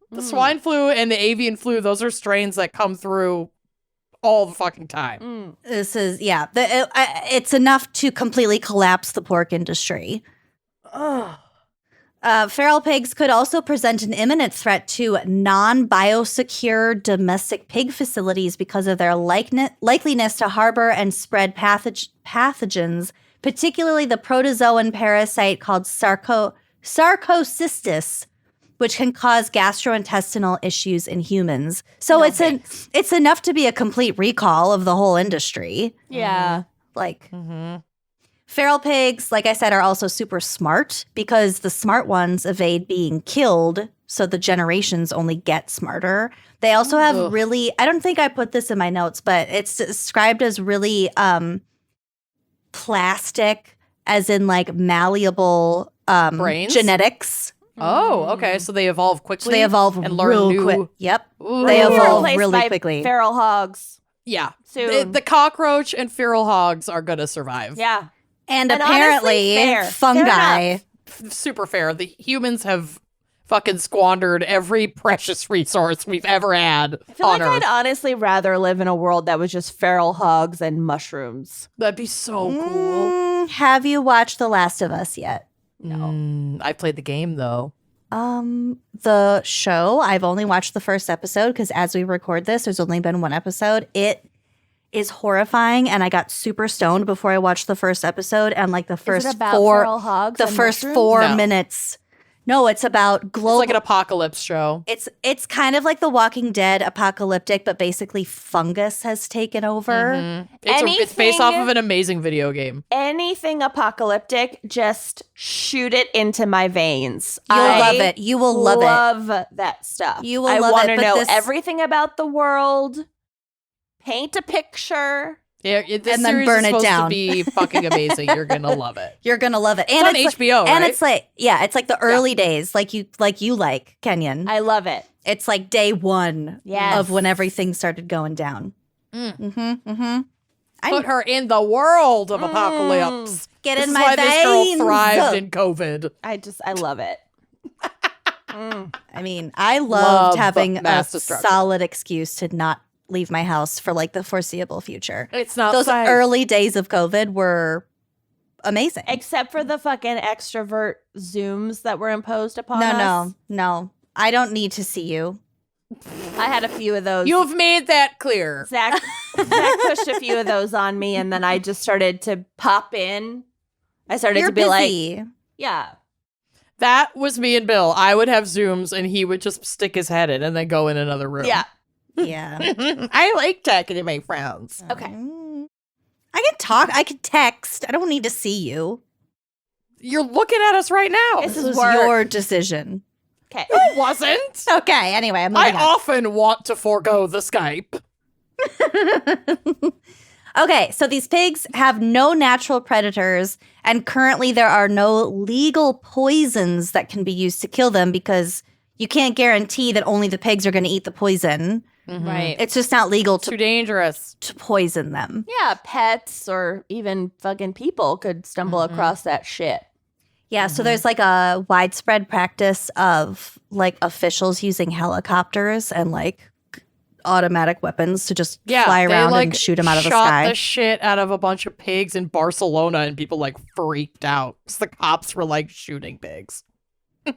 The swine flu and the avian flu, those are strains that come through all the fucking time. This is, it's enough to completely collapse the pork industry. Feral pigs could also present an imminent threat to non-biosecure domestic pig facilities because of their likeliness to harbor and spread pathogens, particularly the protozoan parasite called Sarcocystis, which can cause gastrointestinal issues in humans. So it's enough to be a complete recall of the whole industry. Yeah. Feral pigs, like I said, are also super smart because the smart ones evade being killed, so the generations only get smarter. They also have really, I don't think I put this in my notes, but it's described as really plastic, as in malleable Brains? genetics. Oh, okay. So they evolve quickly. So they evolve and learn real new. quick. Yep. Ooh. They We'll be evolve replaced really by quickly. Feral hogs. Yeah. Soon. The cockroach and feral hogs are going to survive. Yeah. And And apparently, honestly, fair. fungi. Fair Super fair. The humans have fucking squandered every precious resource we've ever had I feel on like Earth. I'd honestly rather live in a world that was just feral hogs and mushrooms. That'd be so cool. Have you watched The Last of Us yet? No. I played the game, though. The show, I've only watched the first episode because as we record this, there's only been one episode. It is horrifying, and I got super stoned before I watched the first episode, and the first Is it about feral hogs the and first mushrooms? 4 No. minutes. No, it's about It's global. like an apocalypse show. It's kind of like The Walking Dead, apocalyptic, but basically fungus has taken over. It's based off Anything- of an amazing video game. Anything apocalyptic, just shoot it into my veins. You'll I love it. You will love it. Love that stuff. You will I love want it, to but know this- everything about the world. Paint a picture. Yeah, this And then series burn is it supposed down. to be fucking amazing. You're gonna love it. You're gonna love it. It's on HBO, and right? it's it's the early days, like you like Kenyon. I love it. It's like day one Yes. of when everything started going down. Put her in the world of apocalypse. Get This in is my why this girl veins. thrived in COVID. I love it. I mean, I Love loved having a mass destruction. solid excuse to not leave my house for the foreseeable future. It's not Those safe. early days of COVID were amazing. Except for the fucking extrovert Zooms that were imposed upon us. No. I don't need to see you. I had a few of those. You've made that clear. Zach pushed a few of those on me, and then I just started to pop in. I started You're to be busy. yeah. That was me and Bill. I would have Zooms and he would just stick his head in and then go in another room. Yeah. Yeah. I like talking to my friends. Okay. I can talk. I can text. I don't need to see you. You're looking at us right now. This was your decision. Okay. It wasn't. Okay, anyway, I'm I moving on. often want to forego the Skype. Okay, so these pigs have no natural predators, and currently there are no legal poisons that can be used to kill them because you can't guarantee that only the pigs are going to eat the poison. Right. It's just not legal Too dangerous. to poison them. Yeah, pets or even fucking people could stumble across that shit. Yeah, so there's like a widespread practice of like officials using helicopters and like automatic weapons to just fly they, around like, and shoot them out of the shot sky. the shit out of a bunch of pigs in Barcelona, and people like freaked out. 'Cause the cops were like shooting pigs.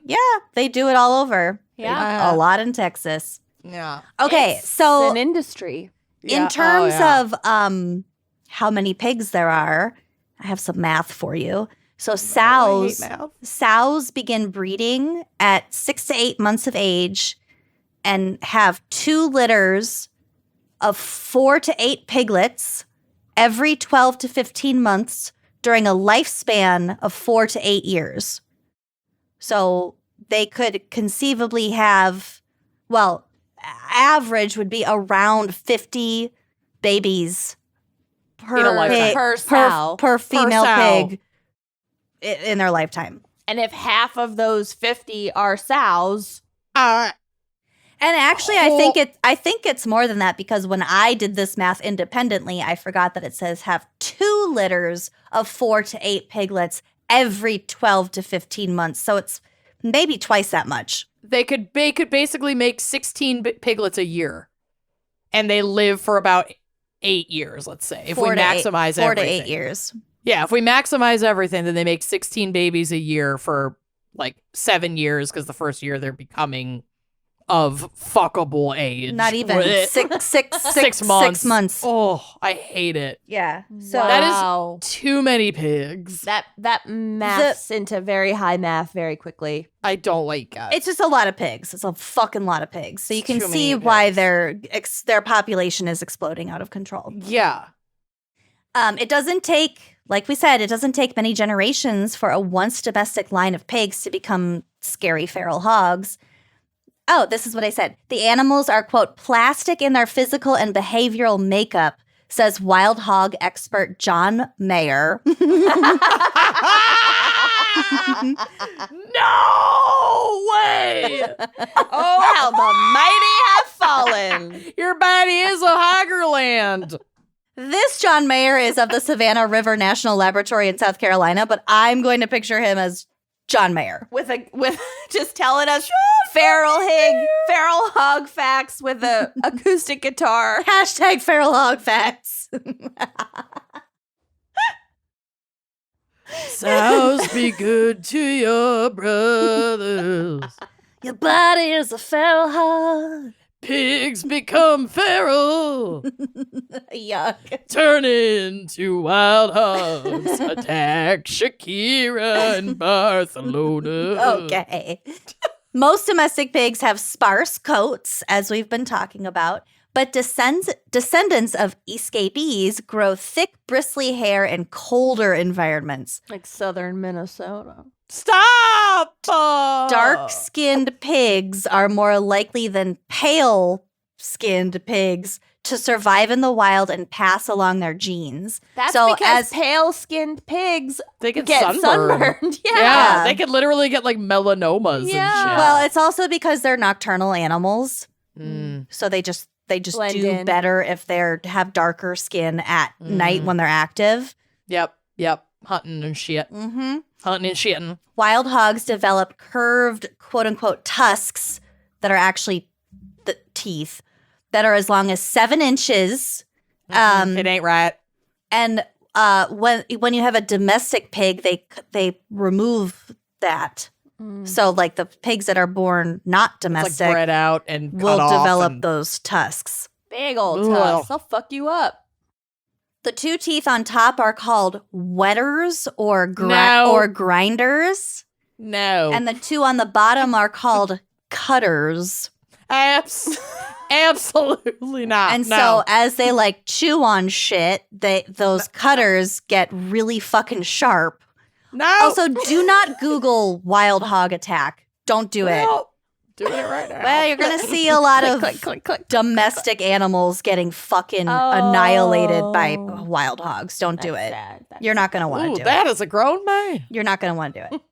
Yeah, they do it all over. Yeah. A lot in Texas. Yeah. Okay, It's so an industry. in terms of how many pigs there are, I have some math for you. So sows begin breeding at 6 to 8 months of age and have 2 litters of 4 to 8 piglets every 12 to 15 months during a lifespan of 4 to 8 years. So they could conceivably have, well, average would be around 50 babies Per sow. per female sow. pig in their lifetime. And if half of those 50 are sows, And actually, I think it's more than that because when I did this math independently, I forgot that it says have 2 litters of 4 to 8 piglets every 12 to 15 months. So it's maybe twice that much. They could basically make 16 piglets a year, and they live for about 8 years. Let's say if we maximize 4 to everything. 8 years. Yeah, if we maximize everything, then they make 16 babies a year for like 7 years because the first year they're becoming of fuckable age. Not even Blech. 6 months. 6 months. Oh, I hate it. Yeah. So That is wow. too many pigs. that maths into very high math very quickly. I don't like it. it's just a lot of pigs. It's a fucking lot of pigs. So you can Too many see why pigs. their population is exploding out of control. Yeah. It doesn't take, like we said, it doesn't take many generations for a once domestic line of pigs to become scary feral hogs. Oh, this is what I said. The animals are, quote, plastic in their physical and behavioral makeup, says wild hog expert John Mayer. No way! Oh, how the mighty have fallen. Your body is a hoggerland. This John Mayer is of the Savannah River National Laboratory in South Carolina, but I'm going to picture him as John Mayer. with just telling us feral hog facts with a acoustic guitar. Hashtag feral hog facts. Sows be good to your brothers. Your body is a feral hog. Pigs become feral. Yuck. Turn into wild hogs. Attack Shakira in Barcelona. Okay. Most domestic pigs have sparse coats, as we've been talking about, but descendants of escapees grow thick, bristly hair in colder environments. Like southern Minnesota. Stop! Dark-skinned pigs are more likely than pale-skinned pigs to survive in the wild and pass along their genes. That's So because pale-skinned pigs They get get sunburned. Yeah, they could literally get like melanomas Yeah. and shit. Well, it's also because they're nocturnal animals, Mm. so they just Blend do in. better if they have darker skin at night when they're active. Yep. Hunting and shit. Mm-hmm. Hunting and shitting. Wild hogs develop curved, quote-unquote, tusks that are actually the teeth that are as long as 7 inches. It ain't right. And when you have a domestic pig, they remove that. So like the pigs that are born not It's like domestic bred out and will cut off develop and- those tusks. Big old Ugh. tusks. They'll fuck you up. The 2 teeth on top are called wetters or No. or grinders, No. and the 2 on the bottom are called cutters. Absolutely not. And no. so as they like chew on shit, those cutters get really fucking sharp. No. Also, do not Google wild hog attack. Don't do it. Well, doing it right now. Well, you're going to see a lot of domestic animals getting fucking annihilated by wild hogs. Don't do it. You're not going to want to do it. That is a grown man. You're not going to want to do it.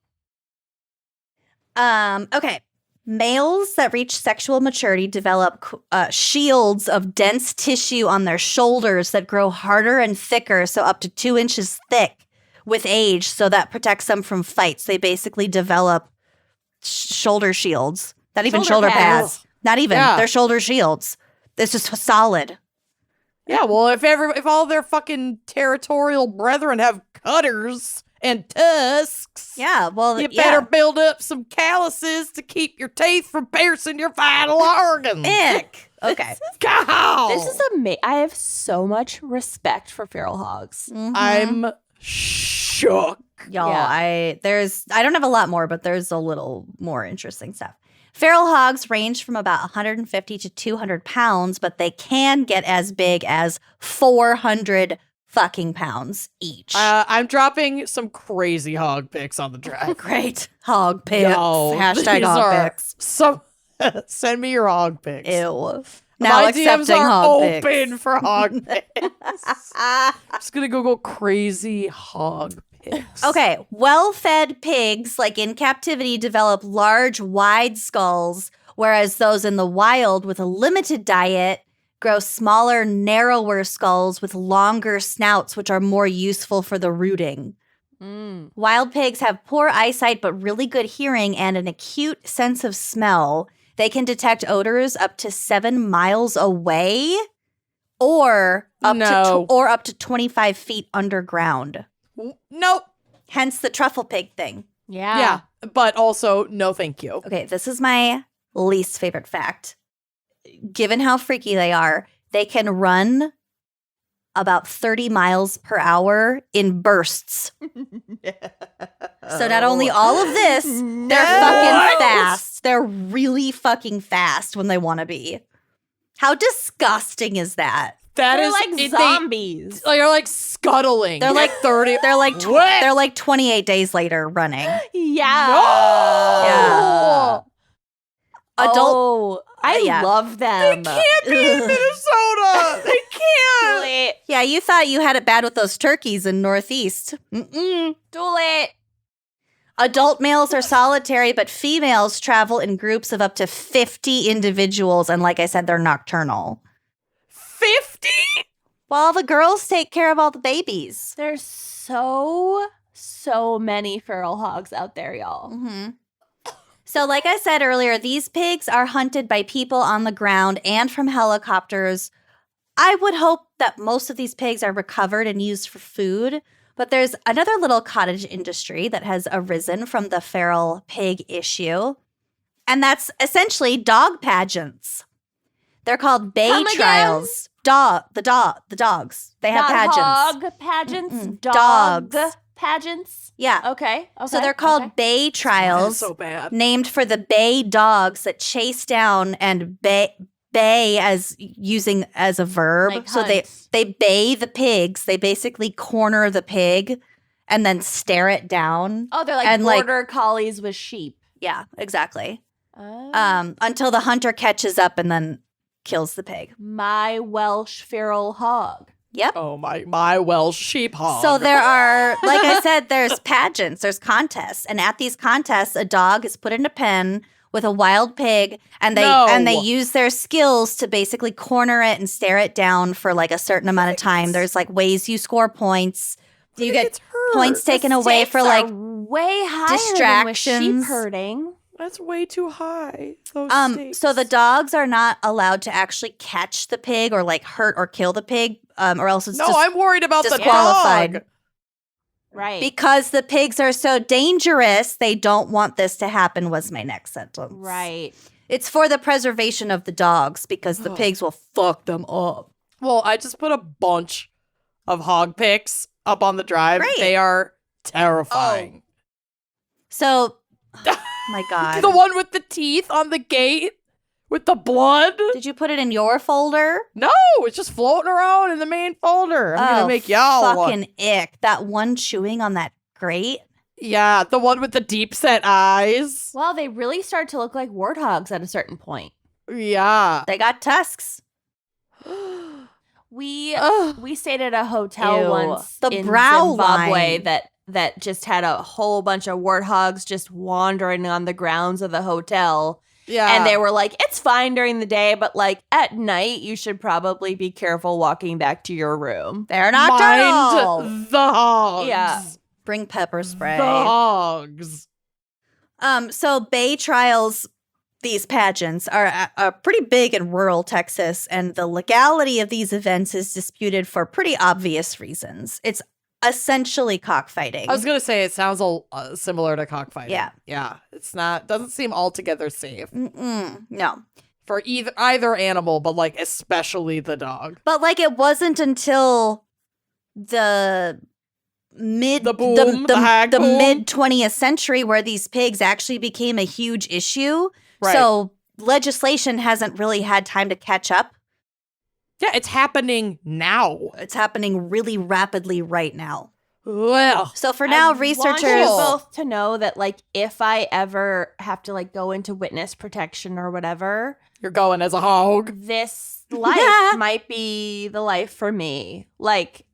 Okay. Males that reach sexual maturity develop shields of dense tissue on their shoulders that grow harder and thicker, so up to 2 inches thick with age, so that protects them from fights. They basically develop shoulder shields. Not even shoulder pads. Not even. Yeah. They're shoulder shields. It's just solid. Yeah, well, if all their fucking territorial brethren have cutters and tusks, Yeah, well, you better build up some calluses to keep your teeth from piercing your vital organs. Ick. Okay. God. This is amazing. I have so much respect for feral hogs. Mhm. I'm shook. Y'all, Yeah. I don't have a lot more, but there's a little more interesting stuff. Feral hogs range from about 150 to 200 pounds, but they can get as big as 400 fucking pounds each. I'm dropping some crazy hog pics on the drive. Great. Hog pics. Yo, Hashtag these hog are pics. send me your hog pics. Ew. Now My accepting DMs are hog open pics. for hog pics. I'm just gonna Google crazy hog pics. Okay, well-fed pigs, like in captivity, develop large, wide skulls, whereas those in the wild with a limited diet grow smaller, narrower skulls with longer snouts, which are more useful for the rooting. Wild pigs have poor eyesight but really good hearing and an acute sense of smell. They can detect odors up to 7 miles away or up to 25 feet underground. Nope. Hence the truffle pig thing. Yeah, but also no, thank you. Okay, this is my least favorite fact. Given how freaky they are, they can run about 30 miles per hour in bursts. So not only all of this, they're fucking fast. They're really fucking fast when they want to be. How disgusting is that? They're like zombies. They're like scuttling. They're like 30. They're like What? they're like 28 days later running. Yeah. No! Yeah. Adult Oh, I yeah. love them. They can't be in Minnesota. They can't. Duel Yeah, you thought you had it bad with those turkeys in Northeast. it. Adult males are solitary, but females travel in groups of up to 50 individuals. And like I said, they're nocturnal. 50? Well, the girls take care of all the babies. There's so many feral hogs out there, y'all. Mm-hmm. So like I said earlier, these pigs are hunted by people on the ground and from helicopters. I would hope that most of these pigs are recovered and used for food. But there's another little cottage industry that has arisen from the feral pig issue. And that's essentially dog pageants. They're called bay Come again? trials. The dogs. They have Not pageants. hog pageants, Mm-mm. dog Dogs. pageants. Yeah. Okay. So they're called bay That's trials, so bad. named for the bay dogs that chase down and bay as using as a verb. Like so hunt. they bay the pigs. They basically corner the pig and then stare it down. Oh, they're like and, like- border collies with sheep. Yeah, exactly. Oh. Until the hunter catches up and then kills the pig. My Welsh feral hog. Yep. Oh, my Welsh sheep hog. So there are, like I said, there's pageants, there's contests, and at these contests, a dog is put in a pen with a wild pig, and they use their skills to basically corner it and stare it down for like a certain amount of time. There's like ways you score points. You get points taken away for like way higher distractions. than with sheep herding. That's way too high. Those stakes. So the dogs are not allowed to actually catch the pig or like hurt or kill the pig, or else it's No, I'm worried about the disqualified. dog. Right. Because the pigs are so dangerous, they don't want this to happen, was my next sentence. right. It's for the preservation of the dogs because the Ugh. pigs will fuck them up. Well, I just put a bunch of hog pics up on the drive. Great. They are terrifying. So, my God. The one with the teeth on the gate With the blood? Did you put it in your folder? No, it's just floating around in the main folder. I'm going to make y'all one. Fucking ick. That one chewing on that grate. Yeah, the one with the deep set eyes. Well, they really start to look like warthogs at a certain point. Yeah. They got tusks. We stayed at a hotel Ew. once The in brow Zimbabwe line. that just had a whole bunch of warthogs just wandering on the grounds of the hotel. Yeah. And they were like, it's fine during the day, but like at night, you should probably be careful walking back to your room. They're nocturnal. Mind the hogs. Yeah. Bring pepper spray. The hogs. So Bay trials, these pageants are pretty big in rural Texas, and the legality of these events is disputed for pretty obvious reasons. It's essentially cockfighting. I was gonna say it sounds similar to cockfighting. Yeah. It's not. Doesn't seem altogether safe No. for either animal, but like especially the dog. But like it wasn't until the mid The boom, the hag boom. mid 20th century where these pigs actually became a huge issue. Right. So legislation hasn't really had time to catch up. Yeah, it's happening now. It's happening really rapidly right now. Well, So for now, I want researchers you both to know that like if I ever have to like go into witness protection or whatever, you're going as a hog. this life might be the life for me. Like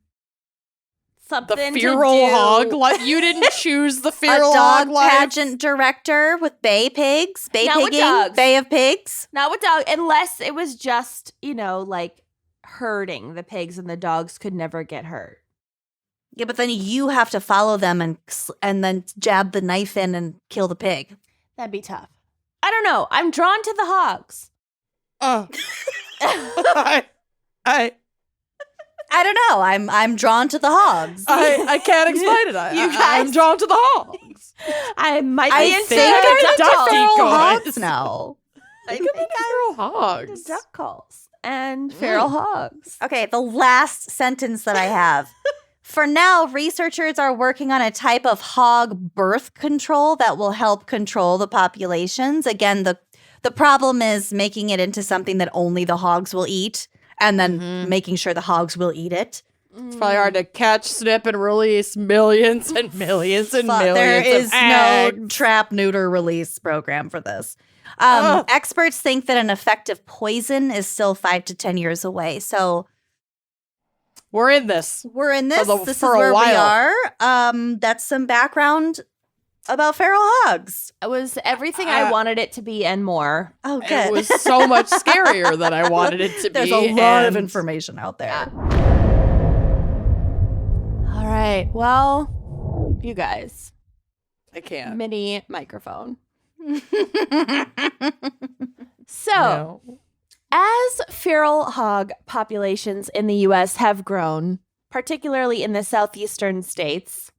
something The to feral do. hog. Like you didn't choose the a feral dog hog life. pageant director with bay pigs, bay Not with pigging, dogs. bay of pigs. Not with dog, unless it was just, like herding the pigs and the dogs could never get hurt. Yeah, but then you have to follow them and then jab the knife in and kill the pig. That'd be tough. I don't know. I'm drawn to the hogs. I don't know. I'm drawn to the hogs. I can't explain it. You I'm guys- drawn to the hogs. I might be I into think the I'm duck into feral decoys. hogs now. I Look at think the feral I'm hogs. into duck calls and feral hogs. Okay, the last sentence that I have. For now, researchers are working on a type of hog birth control that will help control the populations. Again, the problem is making it into something that only the hogs will eat and then making sure the hogs will eat it. It's probably hard to catch, snip, and release millions and millions and millions There is of no eggs. trap, neuter, release program for this. Experts think that an effective poison is still 5 to 10 years away. So We're in this. we're in this. For This is a where we while. are. That's some background about feral hogs. It was everything I wanted it to be and more. Oh, It good. was so much scarier than I wanted it to There's be. a lot of and information out there. All right. Well, you guys, I can't. mini microphone. So, No. as feral hog populations in the U.S. have grown, particularly in the southeastern states,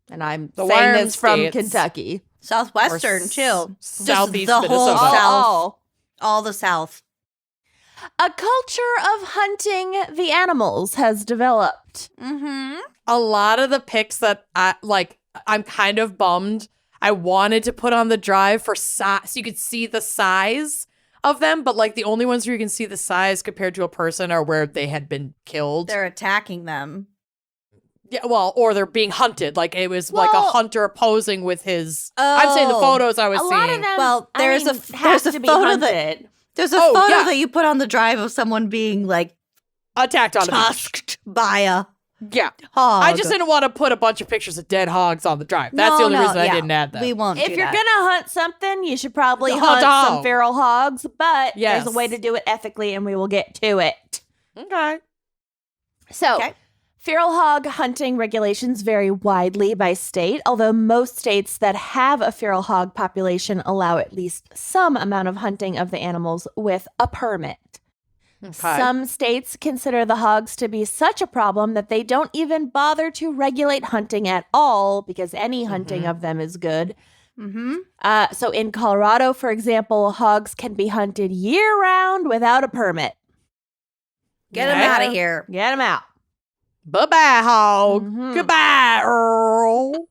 and I'm The saying warm this from states. Kentucky. Southwestern, Or too. Southeast the whole Minnesota. South. All the South. A culture of hunting the animals has developed. Mm-hmm. A lot of the pics that I'm kind of bummed. I wanted to put on the drive for size, so you could see the size of them, but like the only ones where you can see the size compared to a person are where they had been killed. They're attacking them. Yeah, well, or they're being hunted. Like it was like a Well- hunter posing with his. I'm saying the Oh. photos I was A seeing. lot of them, Well, there's a have there's a to be photo that hunted. there's a Oh, photo yeah. that you put on the drive of someone being like attacked on a beach. tusked by a Yeah, hog. I just didn't want to put a bunch of pictures of dead hogs on the drive. That's the only reason I didn't add that. We won't. If do you're that. gonna hunt something, you should probably Hunt hunt dog. some feral hogs, but Yes. there's a way to do it ethically, and we will get to it. Okay. So, Okay. feral hog hunting regulations vary widely by state, although most states that have a feral hog population allow at least some amount of hunting of the animals with a permit. Okay. Some states consider the hogs to be such a problem that they don't even bother to regulate hunting at all because any hunting of them is good. Mm-hmm. So in Colorado, for example, hogs can be hunted year-round without a permit. Get them Okay. out of here. Get them out. Bye-bye, hog. Mhm. Goodbye, Earl.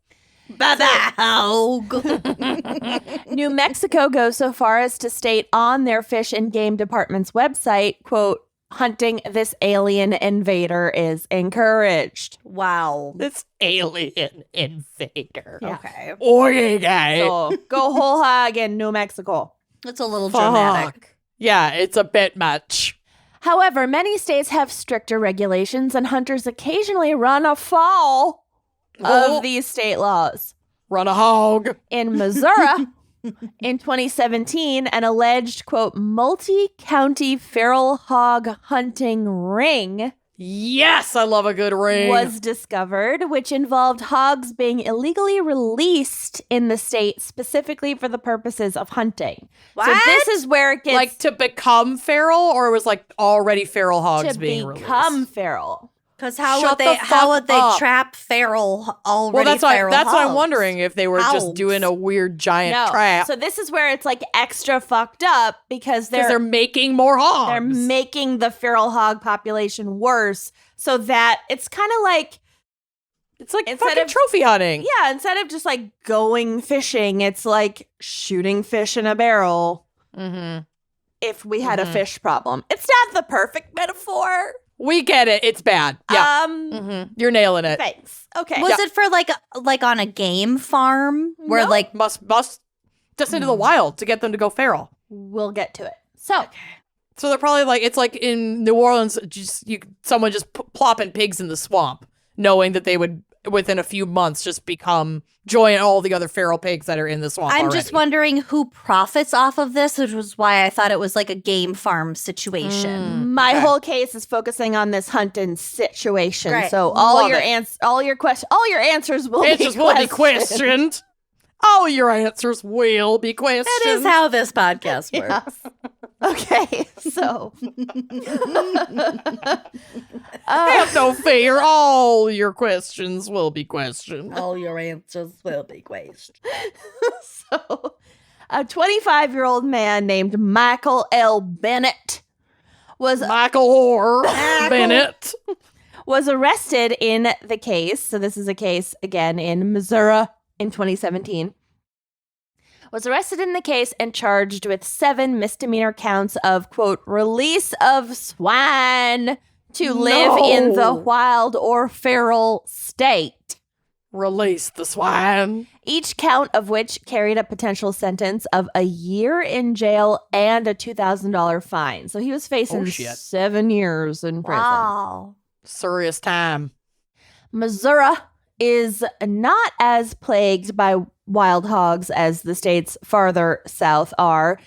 New Mexico goes so far as to state on their Fish and Game Department's website, quote, hunting this alien invader is encouraged. Wow. This alien invader. Yeah. Okay. Okay. So go whole hog in New Mexico. It's a little Fuck. dramatic. Yeah, it's a bit much. However, many states have stricter regulations, and hunters occasionally run afoul of these state laws. Run a hog. In Missouri, in 2017, an alleged, quote, multi-county feral hog hunting ring Yes, I love a good ring. was discovered, which involved hogs being illegally released in the state specifically for the purposes of hunting. What? So this is where it gets like to become feral, or it was like already feral hogs to being become released? feral. Because how Shut would they the fuck up. trap feral already Well, that's feral why I'm hogs? wondering if they were just Hogs. doing a weird giant No. trap So this is where it's like extra fucked up because because they're making more hogs. they're making the feral hog population worse so that it's kind of like, It's like Instead fucking of- trophy hunting. yeah, instead of just like going fishing, it's like shooting fish in a barrel Mm-hmm. if we had a Mhm. fish problem. It's not the perfect metaphor. We get it. It's bad. Yeah. Mm-hmm. You're nailing it. Thanks. Okay. Was it for like on a game farm where No. like Must just into the wild to get them to go feral. We'll get to it. So, So they're probably like, it's like in New Orleans, someone just plopping pigs in the swamp, knowing that they would within a few months just join all the other feral pigs that are in the swamp. I'm just wondering who profits off of this, which was why I thought it was like a game farm situation. my okay. whole case is focusing on this hunting situation. Great. So all Love your it. all your answers will Answers will be questioned. All your answers will be questioned. That is how this podcast works. Okay. So Have no fear. All your questions will be questioned. All your answers will be questioned. So, a 25-year-old man named Michael L. Bennett was Michael Orr Bennett. arrested in the case. So this is a case, again, in Missouri in 2017. Was arrested in the case and charged with 7 misdemeanor counts of, quote, release of swine to live in the wild or feral state. Release the swine. Each count of which carried a potential sentence of a year in jail and a $2,000 fine. So he was facing Oh, shit. 7 years in prison. Wow. Serious time. Missouri is not as plagued by wild hogs as the states farther south are.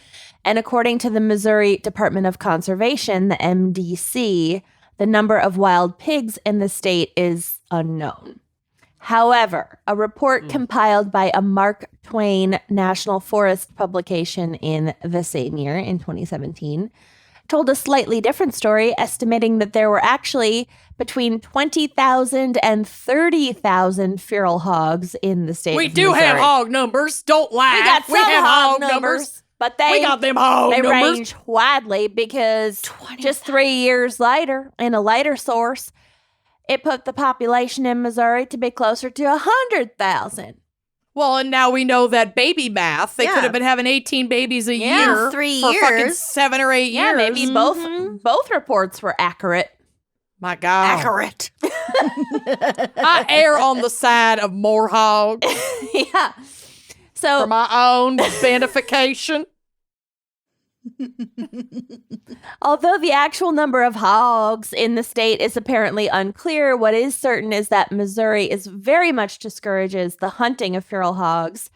And according to the Missouri Department of Conservation, the MDC, the number of wild pigs in the state is unknown. However, a report compiled by a Mark Twain National Forest publication in the same year, in 2017, told a slightly different story, estimating that there were actually between 20,000 and 30,000 feral hogs in the state We of do Missouri. have hog numbers. Don't lie. We got some have hog numbers, but We got them hog they numbers. range widely because just 3 years later, in a later source, it put the population in Missouri to be closer to 100,000. Well, and now we know that baby math. They Yeah. could have been having 18 babies a Yeah, year 3 for fucking years. 7 or 8 Yeah, years. maybe both reports were accurate. My God. Accurate. I err on the side of more hogs Yeah. for So my own benefication. although the actual number of hogs in the state is apparently unclear, what is certain is that Missouri is very much discourages the hunting of feral hogs.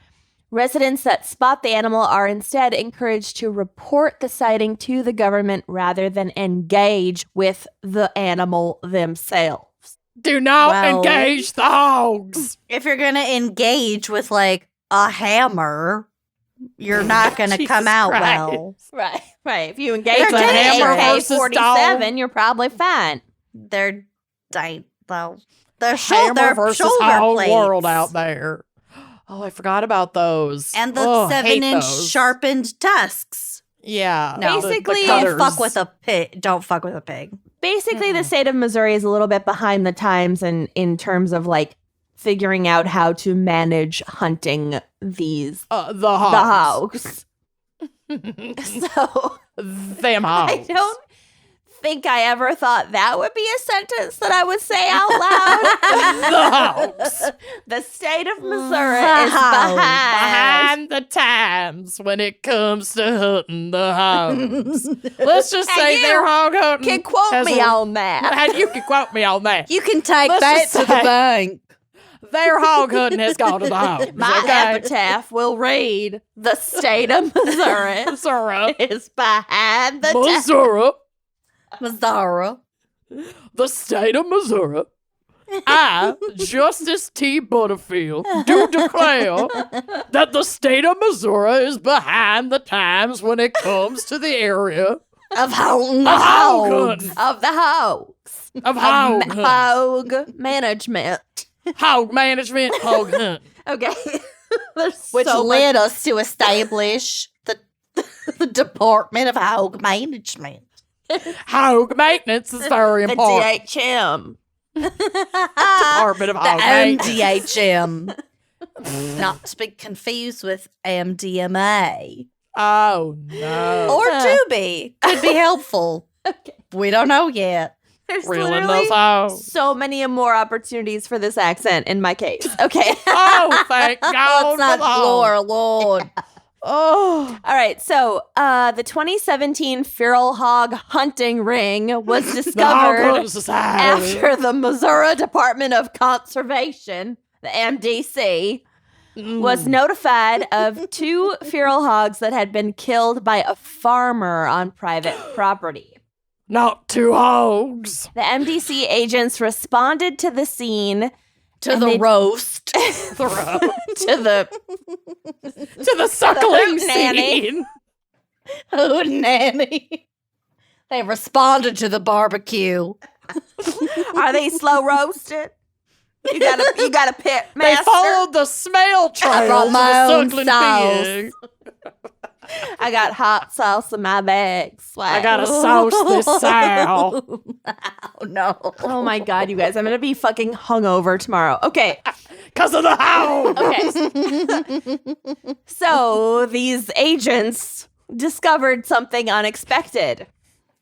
Residents that spot the animal are instead encouraged to report the sighting to the government rather than engage with the animal themselves. Do not Well- engage the hogs. If you're going to engage with like a hammer, you're not going to Jesus come out Christ. well. Right, right. If you engage It's with a an hammer versus AK-47, you're probably fine. They're their Hammer shoulder versus shoulder hog plates. world out there. Oh, I forgot about those. And the Ugh, hate 7-inch those. sharpened tusks. Yeah. No. Basically, the Don't cutters. fuck with a pig. Don't fuck with a pig. Basically, the state of Missouri is a little bit behind the times in terms of like figuring out how to manage hunting these the hogs. So Them hogs. I don't think I ever thought that would be a sentence that I would say out loud. The hogs. The state of Missouri is behind. Behind the times when it comes to hunting the hogs. Let's just say you they're hog hunting. Can quote me on that. You can quote me on that. You can take Let's that just to the say- bank. Their hog hunting has gone to the hogs. My okay? epitaph will read, the state of Missouri Missouri. is behind the times. Missouri. Mazzara. The state of Missouri. I, Justice T. Butterfield, do declare that the state of Missouri is behind the times when it comes to the area Of hunting the of hog hogs. hunting. Of the hogs. Of hog hunting. Hog management. Hog management, hog hunting. Okay. There's Which so led us to establish the Department of Hog Management. Hog maintenance is very the important. DHM. Department of hog maintenance. MDHM. Not to be confused with MDMA. Oh, no. Or to be. Could be helpful. Okay. We don't know yet. There's Reeling literally those hogs. so many more opportunities for this accent in my case. Okay. Oh, thank God. Let's not for the hogs. glory, Lord. Oh. All right. So the 2017 Feral Hog Hunting Ring was The Hog discovered Hunting Society. after the Missouri Department of Conservation, the MDC, was notified of 2 feral hogs that had been killed by a farmer on private property. Not 2 hogs. The MDC agents responded to the scene To And the they- roast. Throw. to the To the suckling nanny. scene. Oh, nanny. They responded to the barbecue. are they slow roasted? You got a pit They master. followed the smell trail brought to my the own suckling sauce. pig. I got hot sauce in my bag. I gotta sauce this sow. Oh, no. Oh my god, you guys! I'm gonna be fucking hungover tomorrow. Okay, Because of the hog. okay. So these agents discovered something unexpected.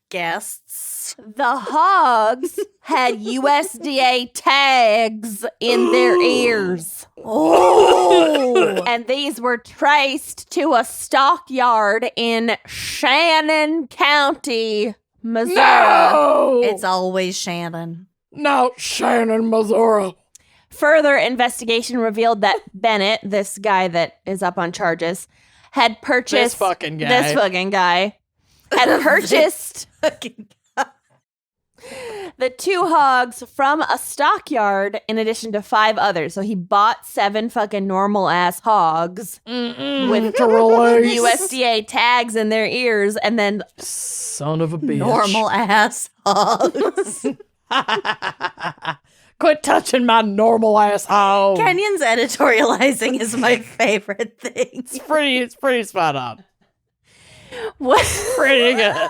Guests. The hogs had USDA tags in their ears. Oh. And these were traced to a stockyard in Shannon County, Missouri. No. It's always Shannon. No, Shannon, Missouri. Further investigation revealed that Bennett, this guy that is up on charges, had purchased This fucking guy. This fucking guy had purchased the 2 hogs from a stockyard in addition to 5 others. So he bought 7 fucking normal ass hogs with to release. USDA tags in their ears, and then Son of a bitch. Normal ass hogs. Quit touching my normal ass hog. Kenyon's editorializing is my favorite thing. It's pretty spot on. what? Pretty good.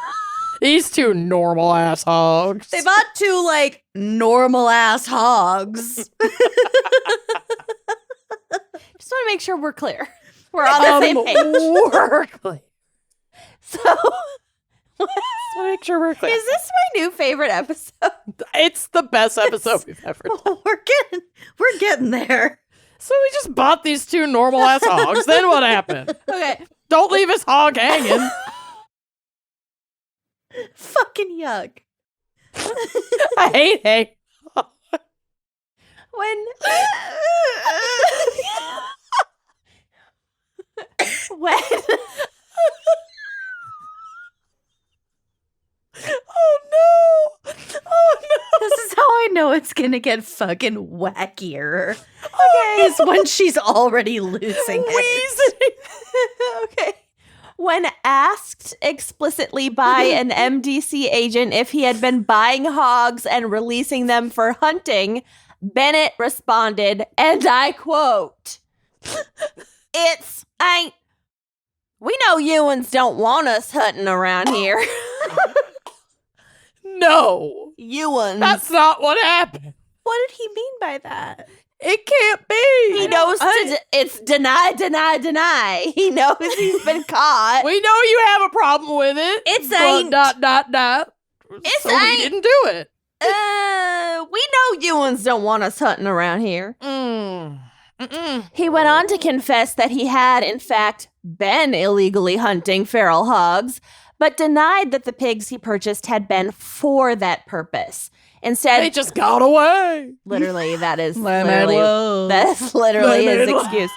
These 2 normal ass hogs. They bought 2 like normal ass hogs. Just want to make sure we're clear. We're on the same page. Workly. So, Let's make sure we're clear. is this my new favorite episode? It's the best episode we've ever done. We're getting there. So we just bought these 2 normal ass hogs. Then what happened? Okay. Don't leave his hog hanging. Fucking yuck. I hate hay. When when Oh no! Oh no! This is how I know it's gonna get fucking wackier. Okay. Is when she's already losing it. okay. When asked explicitly by an MDC agent if he had been buying hogs and releasing them for hunting, Bennett responded, and I quote, "It's ain't. We know Ewans don't want us hunting around here. No! Ewans. That's not what happened. What did he mean by that? It can't be. He knows it's deny, deny, deny. He knows he's been caught. We know you have a problem with it. It's but ain't. Not. It's so he ain't. didn't do it. We know you ones don't want us hunting around here. He went on to confess that he had, in fact, been illegally hunting feral hogs, but denied that the pigs he purchased had been for that purpose. Instead, They just got away. literally, that is Let me literally, alone. that's literally Let me his alone. excuse.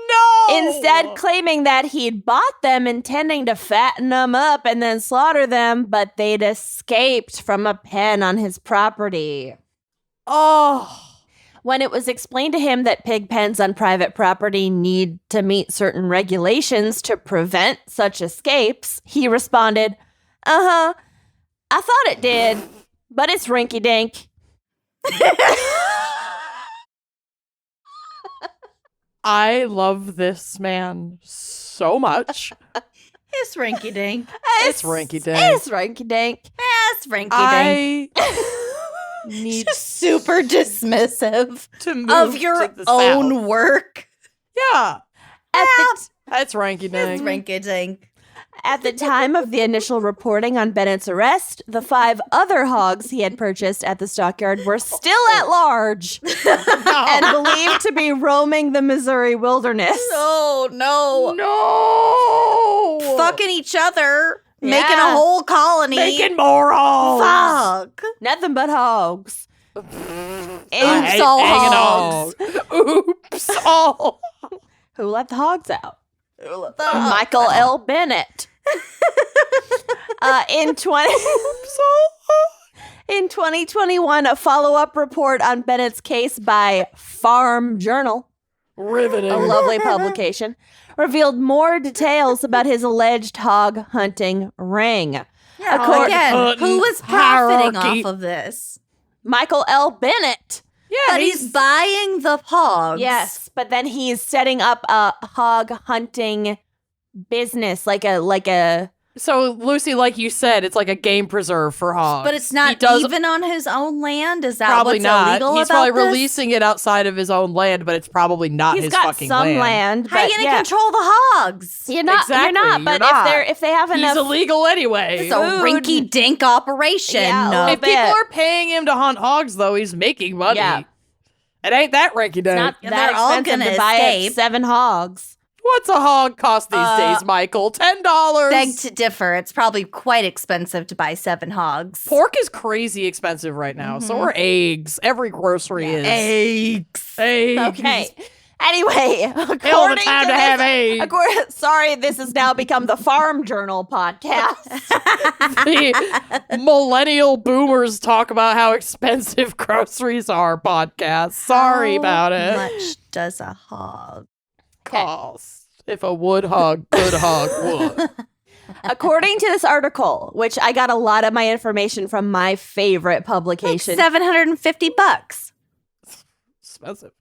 No. Instead, claiming that he'd bought them intending to fatten them up and then slaughter them, but they'd escaped from a pen on his property. Oh. When it was explained to him that pig pens on private property need to meet certain regulations to prevent such escapes, he responded, I thought it did, but it's rinky-dink. I love this man so much. It's rinky dink. It's rinky-dink. It's rinky-dink. It's rinky dink. I need Super dismissive to move of your to the own south. work. Yeah, that's ranky It's dink. rinky dink. At the time of the initial reporting on Bennett's arrest, the 5 other hogs he had purchased at the stockyard were still at large and believed to be roaming the Missouri wilderness. Oh, no. No, Fucking each other. Making Yeah. a whole colony. making more hogs. Fuck. Nothing but hogs. I Oops, hate all hanging hogs. Oops, all. Who let the hogs out? The- Michael L. Bennett. In 2021, a follow-up report on Bennett's case by Farm Journal, Riveting. a lovely publication, revealed more details about his alleged hog hunting ring. Yeah, again, Hunting who was profiting hierarchy. off of this? Michael L. Bennett. Yeah, But he's buying the hogs. Yes, but then he's setting up a hog hunting business, like a. So Lucy, like you said, it's like a game preserve for hogs. But it's He not does- even on his own land? Is that Probably what's not. illegal He's about probably this? releasing it outside of his own land, but it's probably not He's his got fucking some land. land. How are you but going to yeah. control the hogs? You're not. Exactly, You're not. you're But not. if they have He's enough, illegal anyway. It's a Food. rinky-dink operation. Yeah, a No. little If people bit. are paying him to hunt hogs, though, he's making money. Yeah. It ain't that rinky it's dink. not Yeah, that they're all expensive gonna to buy escape. 7 hogs. What's a hog cost these days, Michael? $10. Beg to differ. It's probably quite expensive to buy 7 hogs. Pork is crazy expensive right now. So are eggs. Every grocery is. Eggs. Eggs. Okay. Anyway, Hell of a according time to this- have eggs. Sorry, this has now become the Farm Journal podcast. The millennial boomers talk about how expensive groceries are podcast. Sorry about How it. much does a hog? Cost. If a wood hog could hog wood. According to this article, which I got a lot of my information from my favorite publication. $750. Expensive.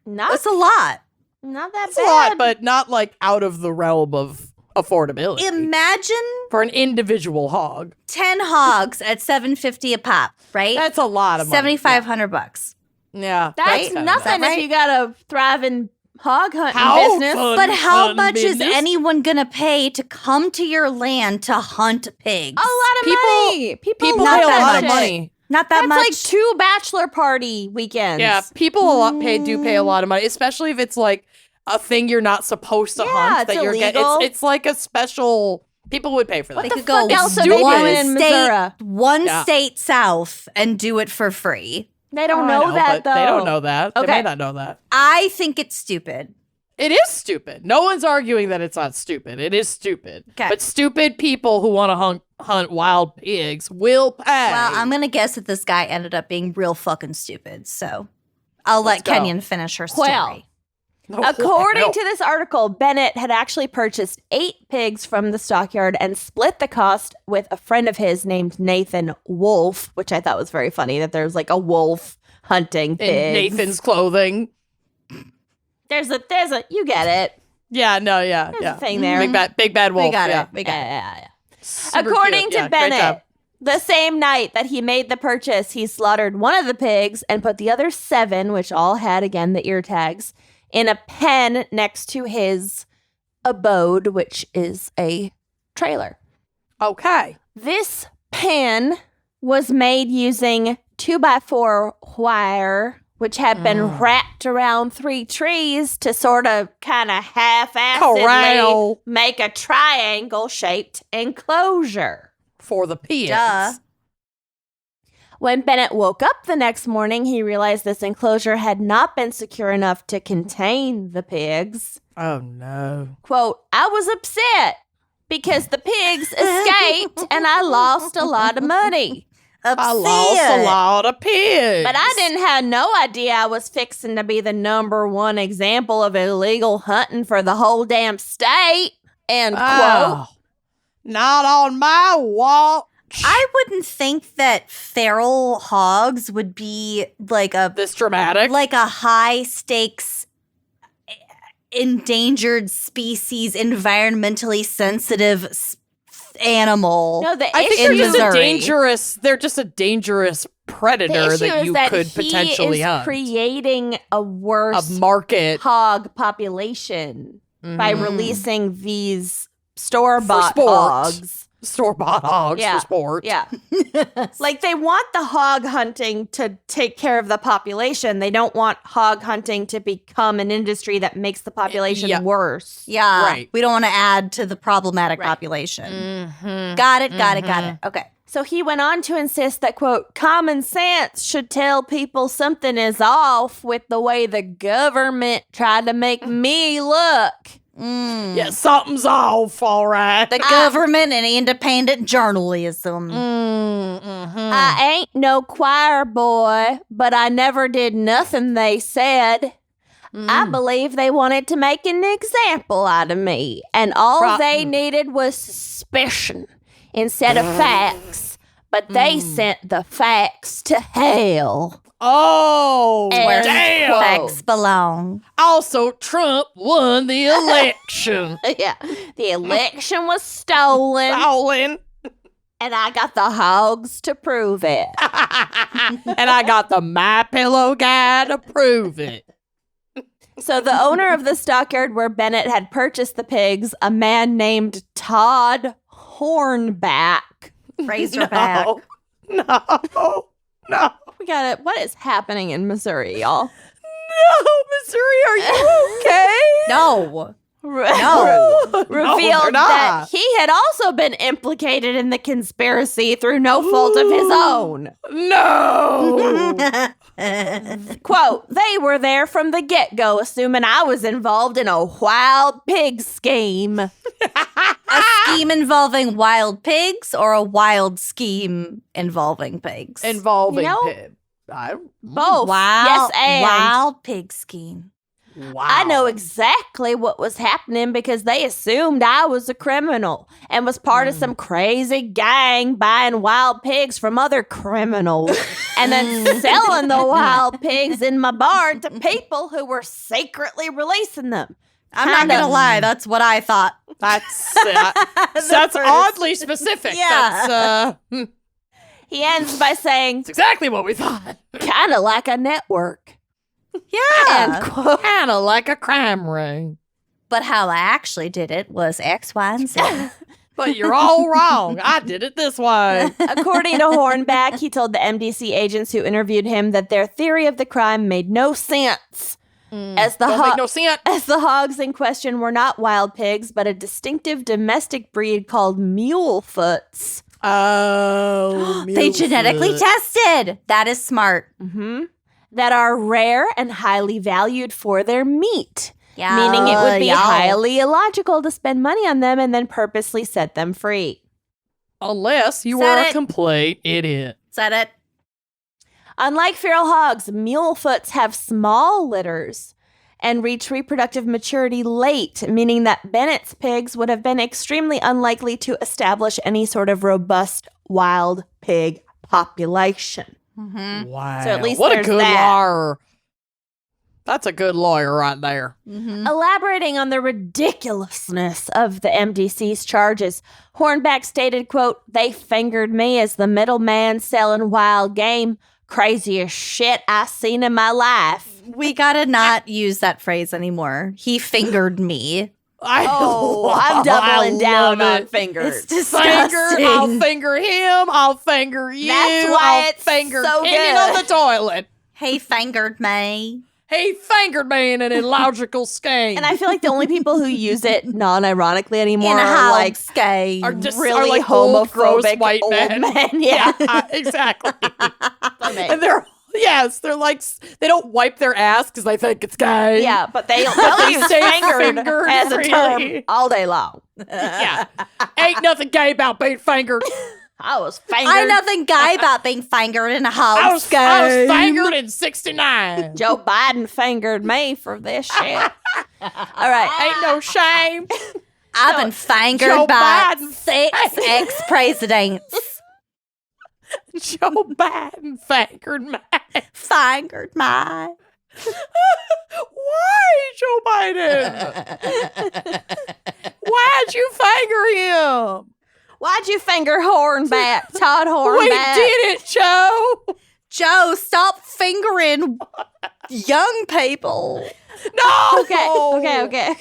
Not That's a lot. not that It's bad. a lot, but not like out of the realm of affordability. Imagine For an individual hog. 10 hogs at $750 a pop, right? That's a lot of money. $7,500. Yeah. That's kinda nothing right? if you got a thriving hog hunting How business. fun. But how Fun much business. is anyone going to pay to come to your land to hunt pigs? A lot of People- money. People Not pay a that lot of much. money. Not that That's much. like 2 bachelor party weekends. Yeah, people do pay a lot of money, especially if it's like a thing you're not supposed to Yeah, hunt. it's That you're illegal. It's like a special. People would pay for that. They the could go fuck else are they one doing in Missouri? Yeah. state south and do it for free. They don't I know that, but though. They don't know that. They Okay. may not know that. I think it's stupid. It is stupid. No one's arguing that it's not stupid. It is stupid. 'Kay. But stupid people who want to hunt wild pigs will pay. Well, I'm going to guess that this guy ended up being real fucking stupid. So I'll Let's let go. Kenyon finish her story. Well, No, according no. to this article, Bennett had actually purchased 8 pigs from the stockyard and split the cost with a friend of his named Nathan Wolf, which I thought was very funny that there's like a wolf hunting In pigs. Nathan's clothing. There's a, you get it. Yeah, no, yeah, There's yeah. a thing there. Big bad wolf. We got yeah. it. We got it. Yeah. Super According cute. to Yeah, great Bennett, job. The same night that he made the purchase, he slaughtered one of the pigs and put the other 7, which all had, again, the ear tags, in a pen next to his abode, which is a trailer. Okay. This pen was made using 2x4 wire, which had been wrapped around 3 trees to sort of kind of half-assedly Corral. make a triangle-shaped enclosure. For the pigs. Duh. When Bennett woke up the next morning, he realized this enclosure had not been secure enough to contain the pigs. Oh, no. Quote, I was upset because the pigs escaped and I lost a lot of money. I lost a lot of pigs. But I didn't have no idea I was fixing to be the #1 example of illegal hunting for the whole damn state. End quote. Oh, not on my watch. I wouldn't think that feral hogs would be like This dramatic. a high stakes endangered species, environmentally sensitive animal. No, the I think issue they're just a dangerous predator that you could potentially he is hunt. creating a worse A market. hog population by Mhm. releasing these store-bought sport. hogs. Store-bought hogs Yeah. for sport. Yeah. Like they want the hog hunting to take care of the population. They don't want hog hunting to become an industry that makes the population Yeah. worse. Yeah. Right. We don't want to add to the problematic Right. population. Mhm. Got it. Okay. So he went on to insist that, quote, common sense should tell people something is off with the way the government tried to make me look. Yeah, something's off, all right. The government and independent journalism. I ain't no choir boy, but I never did nothing they said. I believe they wanted to make an example out of me, and all they needed was suspicion instead of facts. But they sent the facts to hell. Oh, Where damn. facts belong. Also, Trump won the election. Yeah, the election was stolen, Stolen. and I got the hogs to prove it. And I got the My Pillow guy to prove it. So the owner of the stockyard where Bennett had purchased the pigs, a man named Todd Hornback. Razorback. No. We got it. What is happening in Missouri, y'all? No, Missouri, are you okay? No. Revealed they're not. that he had also been implicated in the conspiracy through no fault of his own. No. Quote, they were there from the get-go, assuming I was involved in a wild pig scheme. A scheme involving wild pigs or a wild scheme involving pigs? Involving You know? pig. Both. Wild, Yes, and. wild pig scheme. Wow. I know exactly what was happening because they assumed I was a criminal and was part of some crazy gang buying wild pigs from other criminals and then selling the wild pigs in my barn to people who were secretly releasing them. I'm not going to lie. That's what I thought. That's oddly specific. Yeah. That's He ends by saying, it's exactly what we thought. kind of like a network. Yeah. End quote. Kind of like a crime ring. But how I actually did it was X, Y, and Z. But you're all wrong. I did it this way. According to Hornback, he told the MDC agents who interviewed him that their theory of the crime made no sense. As the Don't make no sense. As the hogs in question were not wild pigs, but a distinctive domestic breed called mulefoots. Oh, They genetically tested. That is smart. That are rare and highly valued for their meat. Yeah. Meaning it would be Yeah. highly illogical to spend money on them and then purposely set them free. Unless you Said are a it. complete idiot. Said it. Unlike feral hogs, mulefoots have small litters and reach reproductive maturity late, meaning that Bennett's pigs would have been extremely unlikely to establish any sort of robust wild pig population. Wow. So at least what a there's good that. liar. That's a good lawyer right there. Mm-hmm. Elaborating on the ridiculousness of the MDC's charges, Hornback stated, quote, "They fingered me as the middleman selling wild game. Craziest shit I seen in my life." We gotta not use that phrase anymore. He fingered me. I'm I doubling down love on it. fingers. It's disgusting. I'll finger him. I'll finger you. That's why I'll it's finger so hanging good. on the toilet. He fingered me. He fingered me in an illogical scheme. And I feel like the only people who use it non-ironically anymore In a are like hog's game. are just really like old, gross homophobic white old men. Yeah. Exactly. And they're like, they don't wipe their ass because they think it's gay. Yeah, but they'll They use say fingered fingered as a term freely. all day long. Yeah. Ain't nothing gay about being fingered. I was fingered. I nothing gay about being fingered in a I hog's was game. fingered in 69. Joe Biden fingered me for this shit. All right. Ain't no shame. I've been fingered Joe by Biden 6 ex-presidents. Joe Biden fingered me. Fingered my. Why, Joe Biden? Why'd you finger him? Why'd you finger Hornback, Todd Hornback? We did it, Joe. Joe, stop fingering young people. No. Okay.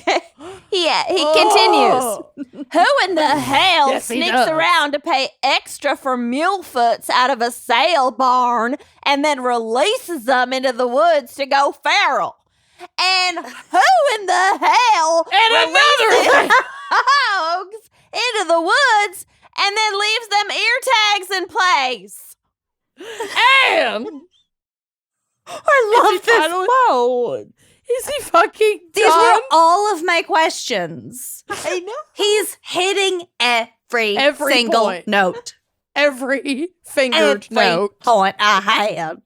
He continues. Oh. Who in the hell Yes, he sneaks does. around to pay extra for mulefoots out of a sale barn and then releases them into the woods to go feral? And who in the hell And another thing. hogs into the woods and then leaves them ear tags in place? And I love this finally- mode. is he fucking These done? were all of my questions. I know. He's hitting every single point. note. Every fingered Every note. point I had.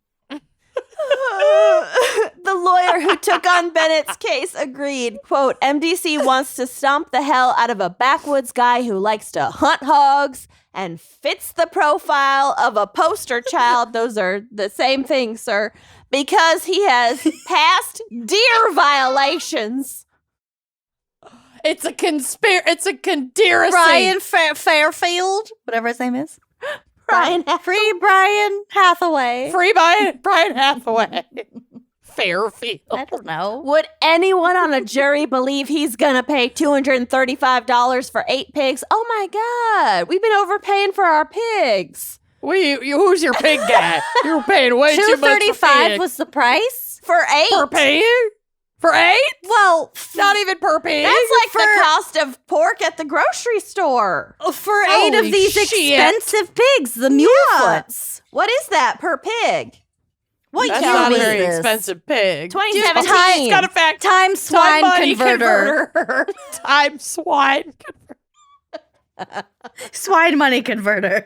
The lawyer who took on Bennett's case agreed, quote, "MDC wants to stomp the hell out of a backwoods guy who likes to hunt hogs and fits the profile of a poster child." Those are the same thing, sir. Because he has past deer violations. It's a conspiracy. Brian Fairfield, whatever his name is. Free Brian Hathaway. Free by Brian Hathaway. Fairfield. I don't know. Would anyone on a jury believe he's gonna pay $235 for 8 pigs? Oh my God, we've been overpaying for our pigs. Who's your pig guy? You're paying way too much for $235 pig. was the price? For 8? Per pig? For 8? Well, Not even per pig. That's like the cost of pork at the grocery store. for 8 of Holy these shit. expensive pigs, the mulefoots. What is that per pig? What That's year not a was very this? expensive pig. 2017. It's got a fact. Time swine money converter. Time swine converter. Swine money converter.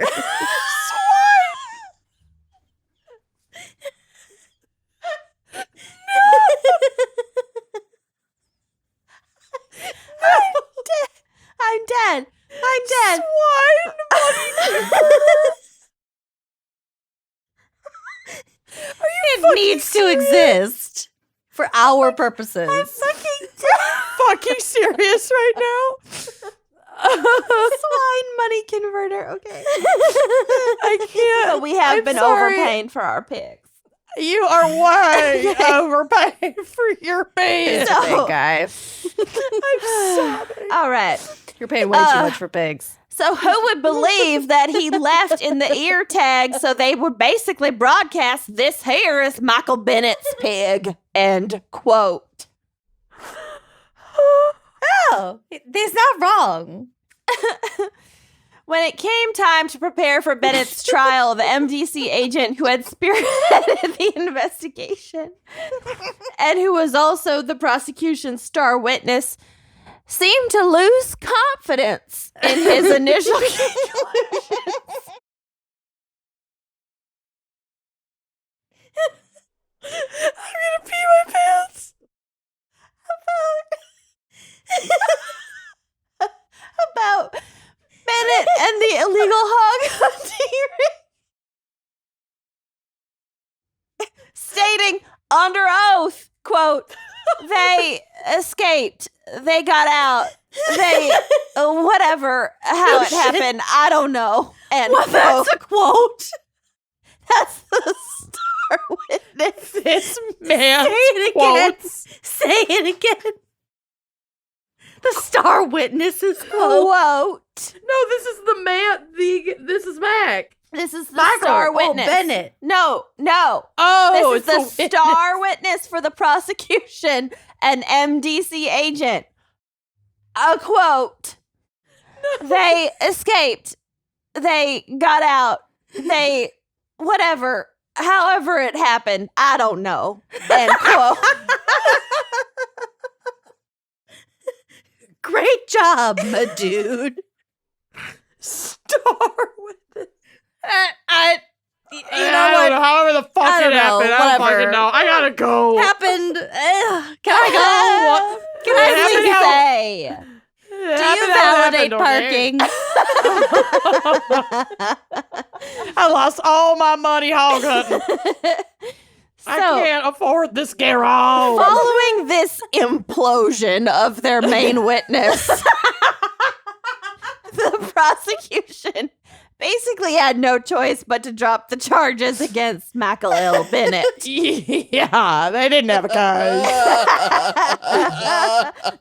I'm dead. Swine money. It needs to exist for our purposes. Fucking serious right now? Swine money converter. Okay. I can't. But we have I'm been sorry. overpaying for our pigs. You are way overpaying for your pigs. So- Big guy. I'm sobbing. All right. You're paying way too much for pigs. So who would believe that he left in the ear tag so they would basically broadcast this here is Michael Bennett's pig, end quote. Oh, he's not wrong. When it came time to prepare for Bennett's trial, the MDC agent who had spearheaded the investigation and who was also the prosecution's star witness seemed to lose confidence in his initial conclusions. I'm gonna pee my pants. About Bennett and the illegal hog hunting ring. Stating under oath quote, they escaped. They got out. They, whatever, how it happened, I don't know. And Well, that's a quote. that's the star witness. This man Say it again. quotes. Say it again. The star witnesses quote. Quote. No, this is the man. This is Mac. This is the Michael. star Oh, witness. Bennett. No. Oh, This is the star witness for the prosecution, an MDC agent. A quote. They escaped. They got out. They, whatever, however it happened, I don't know. End quote. Great job, my dude. star witness. You know I what don't know, however the fuck I it don't know, happened. I don't whatever. fucking know. I gotta go. happened? Can I go? Can I please say? Do you validate parking? I lost all my money hog hunting. I So, can't afford this garage. following this implosion of their main witness, the prosecution basically had no choice but to drop the charges against Michael Bennett. Yeah, they didn't have a cause.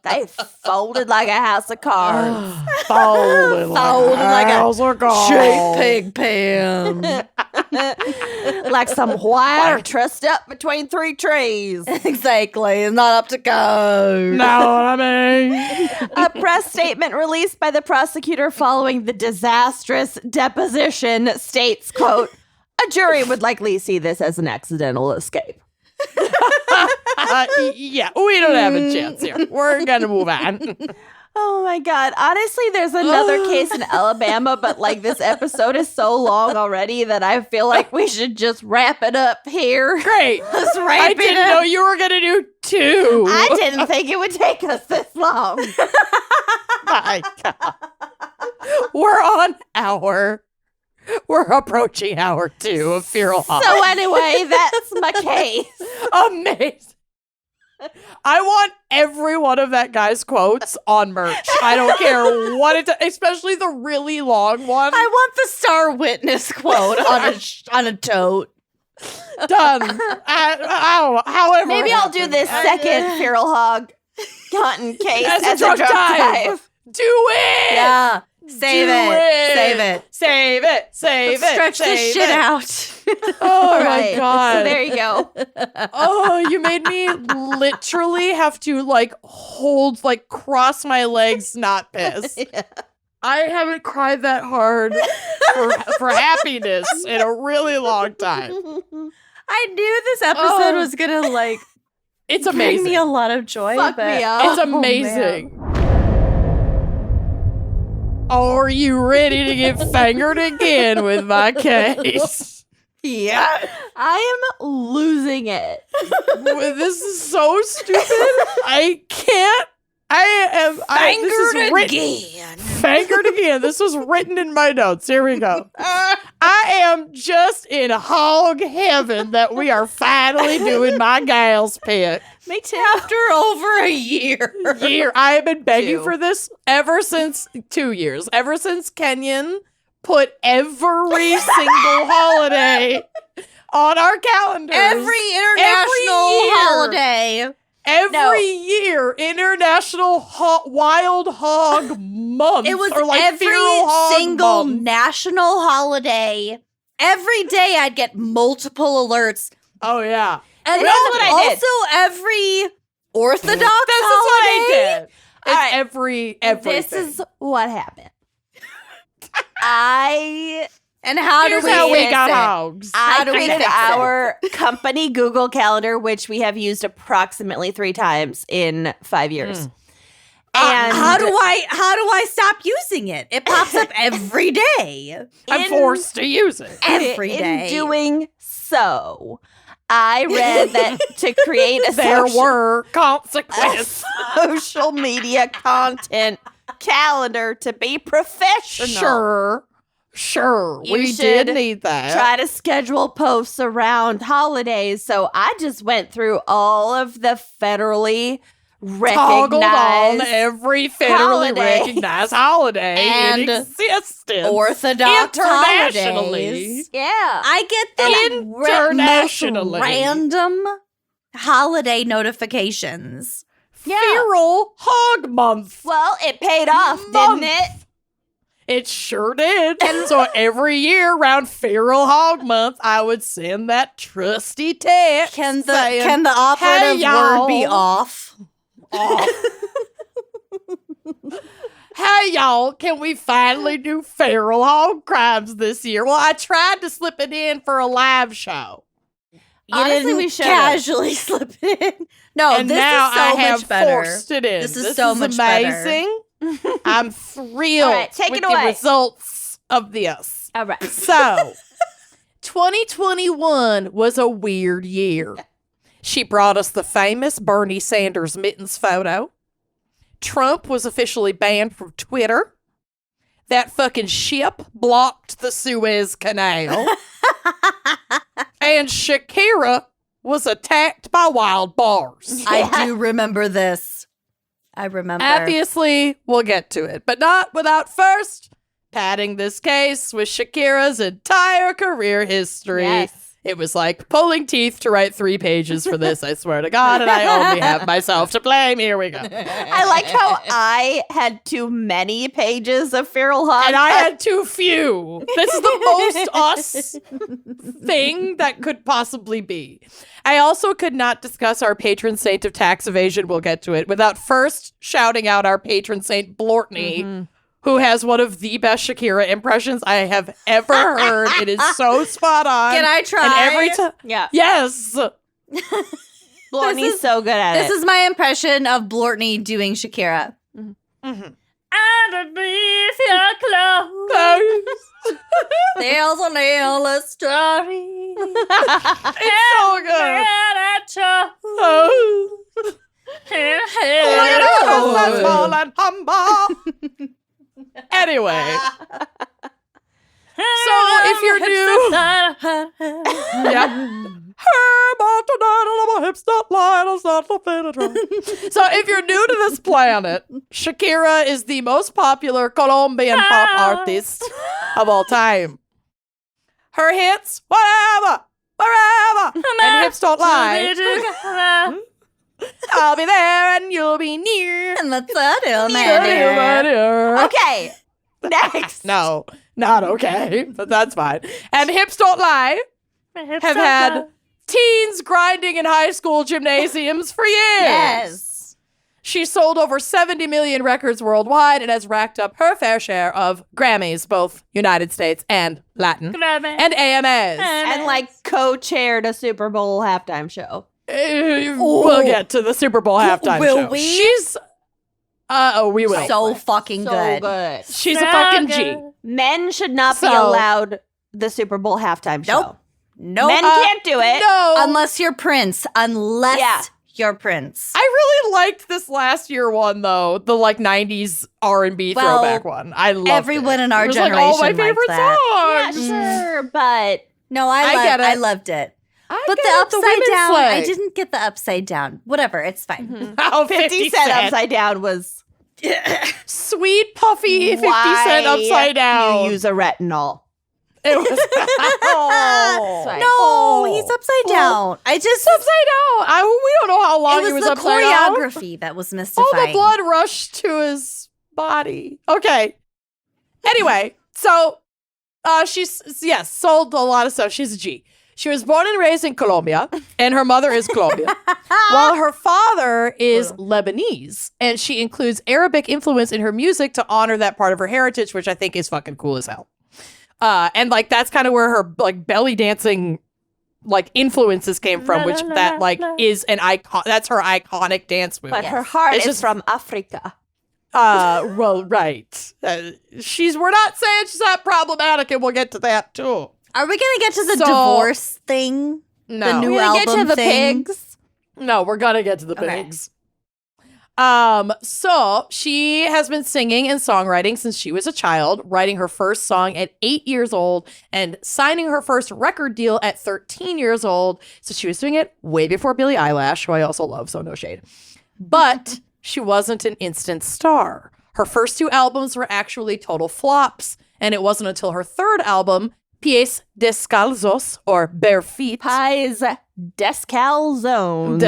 They folded like a house of cards. Folded like a house of cards. pig pan. Like some wire trussed up between three trees. Exactly. It's not up to code. Know what I mean? A press statement released by the prosecutor following the disastrous deposition states, quote, a jury would likely see this as an accidental escape. Yeah, we don't have a chance here. We're gonna move on. Oh my God. Honestly, there's another case in Alabama, but like this episode is so long already that I feel like we should just wrap it up here. Great. Let's I wrap it didn't up. know you were gonna do two. I didn't think it would take us this long. My God. We're approaching hour 2 of Feral Hog. So anyway, that's my case. Amazing. I want every one of that guy's quotes on merch. I don't care what it, especially the really long one. I want the star witness quote on a tote. Done. However, Maybe it I'll do happened. this second Feral Hog hunting case As as a a drug drug dive. dive. Do it. Yeah. Save Do it. Save it. Save it. Save Let's it. stretch this save shit it. out. Oh my Right. God. So there you go. Oh, you made me literally have to cross my legs, not piss. Yeah. I haven't cried that hard for happiness in a really long time. I knew this episode was gonna It's bring amazing. me a lot of joy. Fuck but me up. It's amazing. Are you ready to get fingered again with my case? Yeah. I am losing it. This is so stupid. I can't. This is written. again. Fingered again. This was written in my notes. Here we go. I am just in hog heaven that we are finally doing my gal's pick. Me too. After over a year. I have been begging 2. for this ever since 2 years. Ever since Kenyon put every single holiday on our calendars. Every international year. holiday. Every year, International Wild Hog Month. It was or like every Feral Hog single Month. national holiday. Every day I'd get multiple alerts. Oh, yeah. And This is what I did. also every Orthodox This is what I holiday. did. It's All right. everything. This is what happened. And how Here's do we how we fix got it? hogs. I do we created fix it? our company Google Calendar, which we have used approximately 3 times in 5 years. And how do I stop using it? It pops up every day. I'm forced to use it. Every in day. doing so, I read that to create a There social, were consequences. social media content calendar to be professional. Sure. Sure, You we should did need that. try to schedule posts around holidays. So I just went through all of the federally Toggled on recognized every federally holiday. recognized holiday And in existence. Orthodox internationally. holidays. Yeah. I get the most Internationally. random holiday notifications. Feral Hog Month. Well, it paid off, didn't it? It sure did. So every year around Feral Hog Month, I would send that trusty text. Can saying, the operative "Hey, y'all." word be off? Hey, y'all, can we finally do Feral Hog Crimes this year? Well, I tried to slip it in for a live show. You Honestly, didn't we should've. casually slip it in. No, And this now is so I much have better. forced it in. This is so much better. amazing. I'm thrilled All right, take with it the away. results of this. All right. So, 2021 was a weird year. She brought us the famous Bernie Sanders mittens photo. Trump was officially banned from Twitter. That fucking ship blocked the Suez Canal. And Shakira was attacked by wild boars. I do remember this. I remember. Obviously, we'll get to it, but not without first padding this case with Shakira's entire career history. Yes. It was like pulling teeth to write 3 pages for this, I swear to God, and I only have myself to blame. Here we go. I like how I had too many pages of Feral Hog. And I had too few. This is the most us thing that could possibly be. I also could not discuss our patron saint of tax evasion, we'll get to it, without first shouting out our patron saint Blortney, who has one of the best Shakira impressions I have ever heard. It is so spot on. Can I try? And every time, Yeah. yes. Blortney's so good at This it. is my impression of Blortney doing Shakira. Underneath your clothes, there's an endless story. It's so good. That's small and humble. Anyway, so if you're new, yeah. So if you're new to this planet, Shakira is the most popular Colombian pop artist of all time. Her hits, whatever, wherever, and hips don't lie. I'll be there and you'll be near. And that's it. Okay. Next. No, not okay, but that's fine. And hips don't lie have had teens grinding in high school gymnasiums for years. Yes. She sold over 70 million records worldwide and has racked up her fair share of Grammys, both United States and Latin, and AMAs. And like co-chaired a Super Bowl halftime show. We'll get to the Super Bowl halftime Will show. we? She's, we will. So fucking So good. good. She's a fucking G. Men should not be So- allowed the Super Bowl halftime show. Nope. Nope. Men can't do it. No. Unless you're Prince. Unless Yeah. you're Prince. I really liked this last year one though, the like 90s R&B Well, throwback one. I loved everyone it. in our It was like all my generation liked favorite that. songs. Yeah, sure, but No, I get it. I loved it. I But get the it, upside women down, slay. I didn't get the upside down. Whatever, it's fine. Oh, 50 Cent upside down was Sweet puffy 50 why Cent upside down. you use a retinol. It was oh. Sorry. No, Oh. he's upside down. I just upside down. We don't know how long it he was was the upside down. choreography that was All mystifying. the blood rushed to his body. Okay. Anyway, so she's sold a lot of stuff. She's a G. She was born and raised in Colombia, and her mother is Colombian, while her father is Lebanese, and she includes Arabic influence in her music to honor that part of her heritage, which I think is fucking cool as hell. And like that's kind of where her like belly dancing like influences came from, which that like is an icon. That's her iconic dance move. But her heart It's is just- from Africa. Well, right. We're not saying she's not problematic, and we'll get to that too. Are we gonna get to the So- divorce thing? No. The new We're gonna album get to the thing? pigs. No, we're gonna get to the Okay. pigs. So she has been singing and songwriting since she was a child, writing her first song at 8 years old and signing her first record deal at 13 years old. So she was doing it way before Billie Eilish, who I also love, so no shade. But she wasn't an instant star. Her first 2 albums were actually total flops, and it wasn't until her third album, Pies Descalzos, or Bare Feet. Pies descalzones.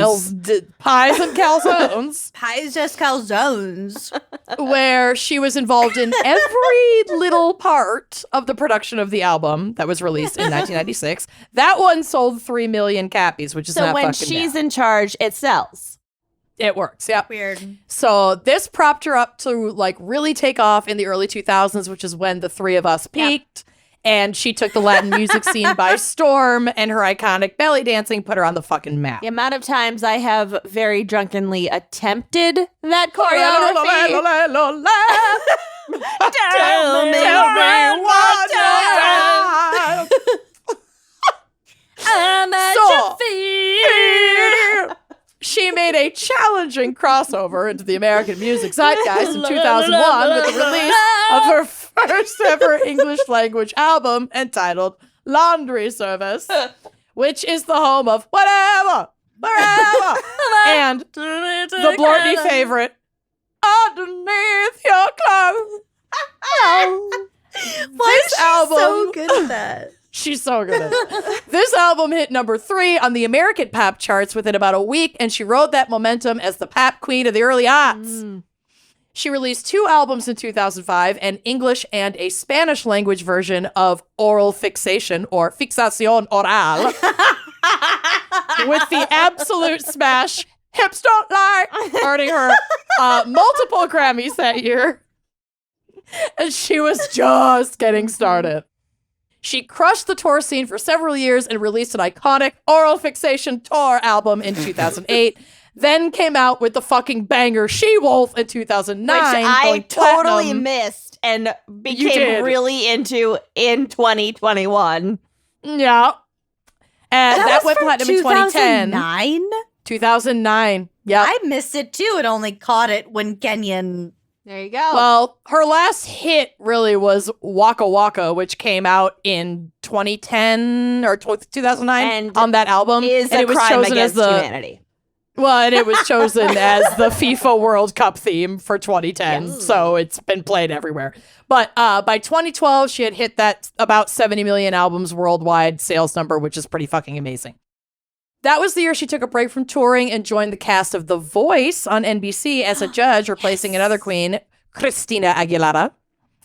Pies and calzones. Pies just calzones. Where she was involved in every little part of the production of the album that was released in 1996. That one sold 3 million copies, which is So not when fucking she's bad. in charge, it sells. It works, yep. Weird. So this propped her up to like really take off in the early 2000s, which is when the three of us peaked. And she took the Latin music scene by storm, and her iconic belly dancing put her on the fucking map. The amount of times I have very drunkenly attempted that choreography. Tell me I'm at your feet. She made a challenging crossover into the American music zeitgeist in 2001 with the release of her first ever English language album entitled Laundry Service, which is the home of Whatever, Wherever, and the Blortney favorite, Underneath Your Clothes. Why is This she album- so good at that? She's so good at it. This album hit number 3 on the American pop charts within about a week, and she rode that momentum as the pop queen of the early aughts. She released 2 albums in 2005, an English and a Spanish language version of Oral Fixation, or Fixación Oral, with the absolute smash, Hips Don't Lie, earning her multiple Grammys that year. And she was just getting started. She crushed the tour scene for several years and released an iconic Oral Fixation tour album in 2008. Then came out with the fucking banger She-Wolf in 2009. Which I going totally platinum. missed and did. became really into in 2021. Yeah. And that was went from platinum in 2010. 2009? 2009. Yeah. I missed it too and only caught it when Kenyan. There you go. Well, her last hit really was Waka Waka, which came out in 2010 or 2009 And on that album. is and a it was crime chosen against as the humanity. Well, and it was chosen as the FIFA World Cup theme for 2010. Yes. So it's been played everywhere. But by 2012, she had hit that about 70 million albums worldwide sales number, which is pretty fucking amazing. That was the year she took a break from touring and joined the cast of The Voice on NBC as a judge, replacing another queen, Christina Aguilera,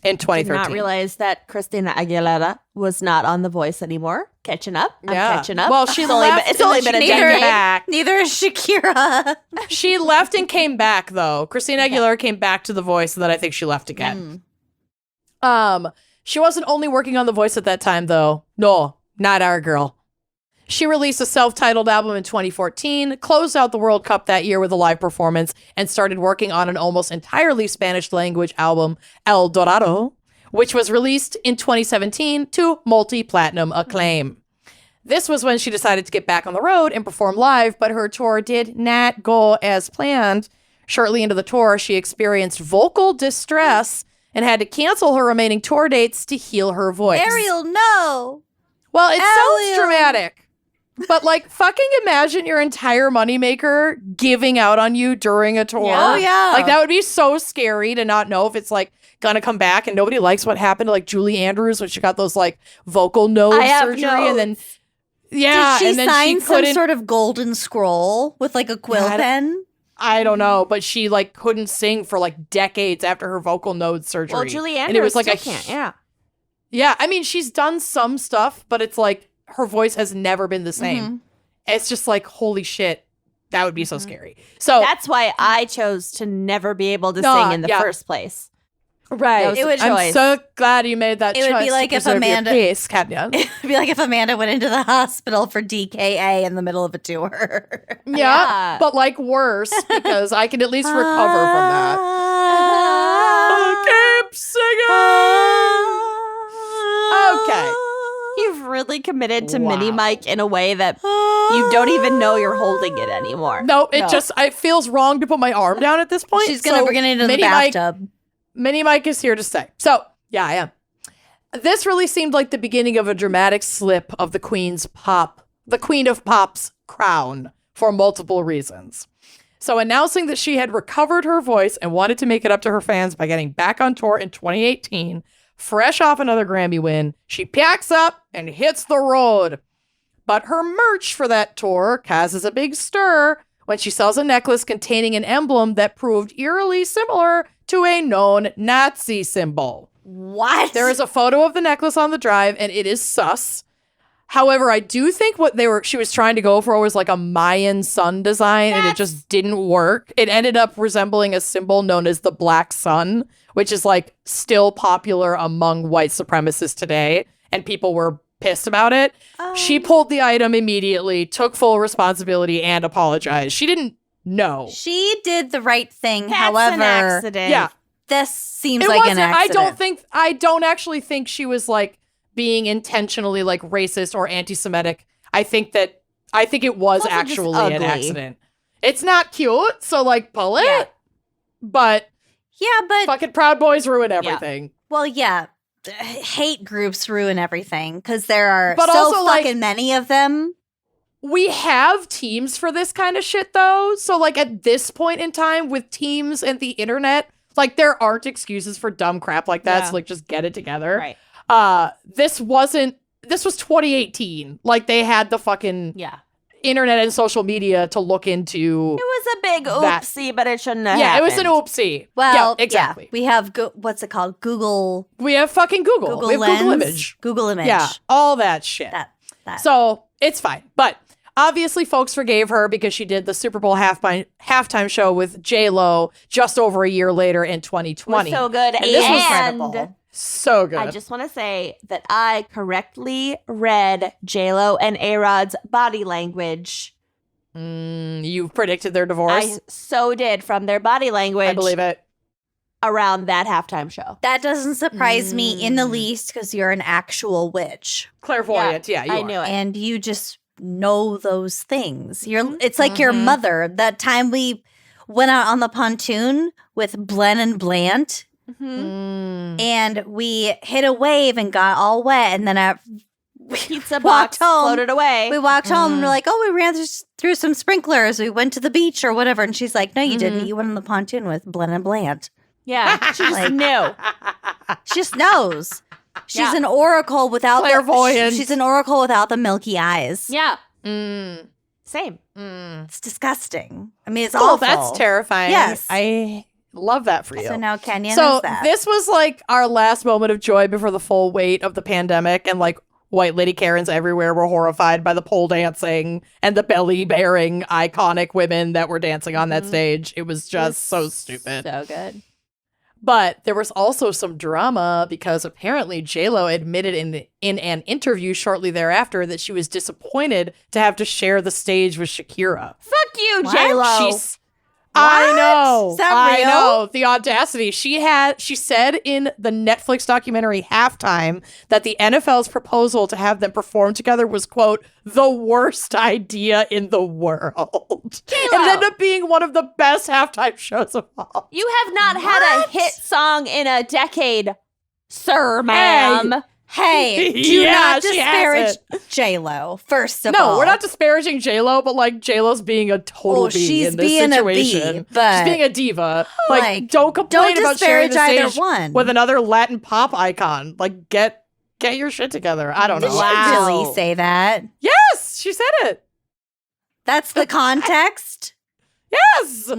in 2013. Did not realize that Christina Aguilera was not on The Voice anymore. Catching up. I'm Yeah. catching up. Well, she It's only left been- it's only and been a she came decade. back. Neither is Shakira. She left and came back, though. Christina Aguilera came back to The Voice, and then I think she left again. She wasn't only working on The Voice at that time, though. No, not our girl. She released a self-titled album in 2014, closed out the World Cup that year with a live performance, and started working on an almost entirely Spanish-language album, El Dorado, which was released in 2017 to multi-platinum acclaim. This was when she decided to get back on the road and perform live, but her tour did not go as planned. Shortly into the tour, she experienced vocal distress and had to cancel her remaining tour dates to heal her voice. Ariel, no. Well, it sounds Ariel. dramatic. But, like, fucking imagine your entire moneymaker giving out on you during a tour. Oh, yeah. Like, that would be so scary to not know if it's, like, gonna come back. And nobody likes what happened to, like, Julie Andrews when she got those, like, vocal node I have surgery. notes. And then, yeah. Did she and then sign she some couldn't, sort of golden scroll with like a quill Yeah, I don't- pen? I don't know. But she, like, couldn't sing for, like, decades after her vocal node surgery. Well, Julie Andrews And it was, like, still can't. Yeah. Yeah, I mean, she's done some stuff, but it's, like, her voice has never been the same. Mm-hmm. It's just like, holy shit, that would be so scary. So That's why I chose to never be able to No, sing in the yeah. first place. right, That was It would- I'm choice. so glad you made that It choice. would be like to if preserve your Amanda- peace, Kenya. It'd be like if Amanda went into the hospital for DKA in the middle of a tour. yeah, Yeah. but like worse because I can at least recover from that. Keep singing. Okay. You've really committed to Wow. Mini Mike in a way that You don't even know you're holding it anymore. No, it feels wrong to put my arm down at this point. She's going to bring it into the bathtub. Mini Mike is here to stay. So, yeah, I am. This really seemed like the beginning of a dramatic slip of the Queen of Pop's crown for multiple reasons. So announcing that she had recovered her voice and wanted to make it up to her fans by getting back on tour in 2018, fresh off another Grammy win, she packs up and hits the road. But her merch for that tour causes a big stir when she sells a necklace containing an emblem that proved eerily similar to a known Nazi symbol. What? There is a photo of the necklace on the drive, and it is sus. However, I do think what she was trying to go for was like a Mayan sun design, and it just didn't work. It ended up resembling a symbol known as the Black Sun, which is like still popular among white supremacists today, and people were pissed about it. She pulled the item immediately, took full responsibility, and apologized. She didn't know. She did the right thing. That's However, an accident. Yeah. this seems like an accident. I don't actually think she was like being intentionally like racist or anti-Semitic. I think it was Also actually just an ugly. accident. It's not cute, so like pull it. Yeah. But Yeah, but fucking Proud Boys ruin everything. well, yeah. Hate groups ruin everything because there are But so also, like, fucking many of them. We have teams for this kind of shit though. So like at this point in time with teams and the internet, like there aren't excuses for dumb crap like that. Yeah. So like just get it together. Right. This was 2018. Like they had the fucking internet and social media to look into. It was a big That- oopsie, but it shouldn't have Yeah, happened. it was an oopsie. Well, yeah, exactly. we have what's it called? Google We have fucking Google. We have Lens, Google Image. Google Image. Yeah, all that shit. That. So it's fine. But obviously folks forgave her because she did the Super Bowl halftime show with J-Lo just over a year later in 2020. Was so good. And this was And incredible. So good. I just want to say that I correctly read J-Lo and A-Rod's body language. You predicted their divorce. I so did from their body language I believe it. around that halftime show. That doesn't surprise me in the least because you're an actual witch Clairvoyant. Yeah, you I are. knew it. and you just know those things. It's like your mother. That time we went out on the pontoon with Blen and Blant and we hit a wave and got all wet, and then Pizza walked box home. floated away. we walked home and we're like, oh, we ran through some sprinklers. We went to the beach or whatever. And she's like, no, you didn't. You went on the pontoon with Blen and Blant. Yeah, she just Like- knew. She just knows. She's Yeah. an oracle without Clairvoyant. she's an oracle without the milky eyes. Yeah, Mm. same. It's disgusting. I mean, it's Oh, awful. that's terrifying. Yes. I love that for you. So now Kenya So knows that. this was like our last moment of joy before the full weight of the pandemic, and like white lady Karens everywhere were horrified by the pole dancing and the belly bearing iconic women that were dancing on that stage. It was just so stupid. So good. But there was also some drama because apparently J-Lo admitted in an interview shortly thereafter that she was disappointed to have to share the stage with Shakira. Fuck you, What? J-Lo. I know. Is that I real? know. The audacity. She said in the Netflix documentary Halftime that the NFL's proposal to have them perform together was, quote, the worst idea in the world. It ended up being one of the best halftime shows of all. You have not had a hit song in a decade, sir, ma'am. Hey, do Yeah, not she disparage hasn't. J-Lo, first of all. No, we're not disparaging J-Lo, but like J-Lo's being a total Oh, bee she's in this being a situation. bee, but- she's being a diva. Like, Like, don't complain don't about sharing the disparage either stage one. with another Latin pop icon. Like, get your shit together. I don't Did know. she Wow. really say that? Yes, she said it. That's the context? Yes.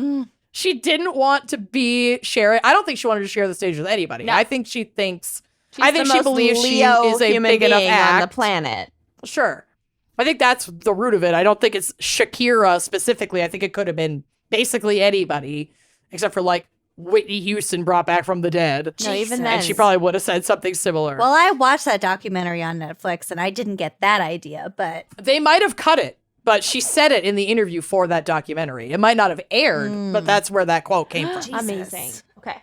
She didn't want to be sharing. I don't think she wanted to share the stage with anybody. No. I think she thinks. She's I think the she most believes Leo she is a human big enough being act on the planet. Sure. I think that's the root of it. I don't think it's Shakira specifically. I think it could have been basically anybody, except for like Whitney Houston brought back from the dead. No, even Jesus. then. And she probably would have said something similar. Well, I watched that documentary on Netflix and I didn't get that idea, but They might have cut it, but she said it in the interview for that documentary. It might not have aired, but that's where that quote came from. Jesus. Amazing. Okay.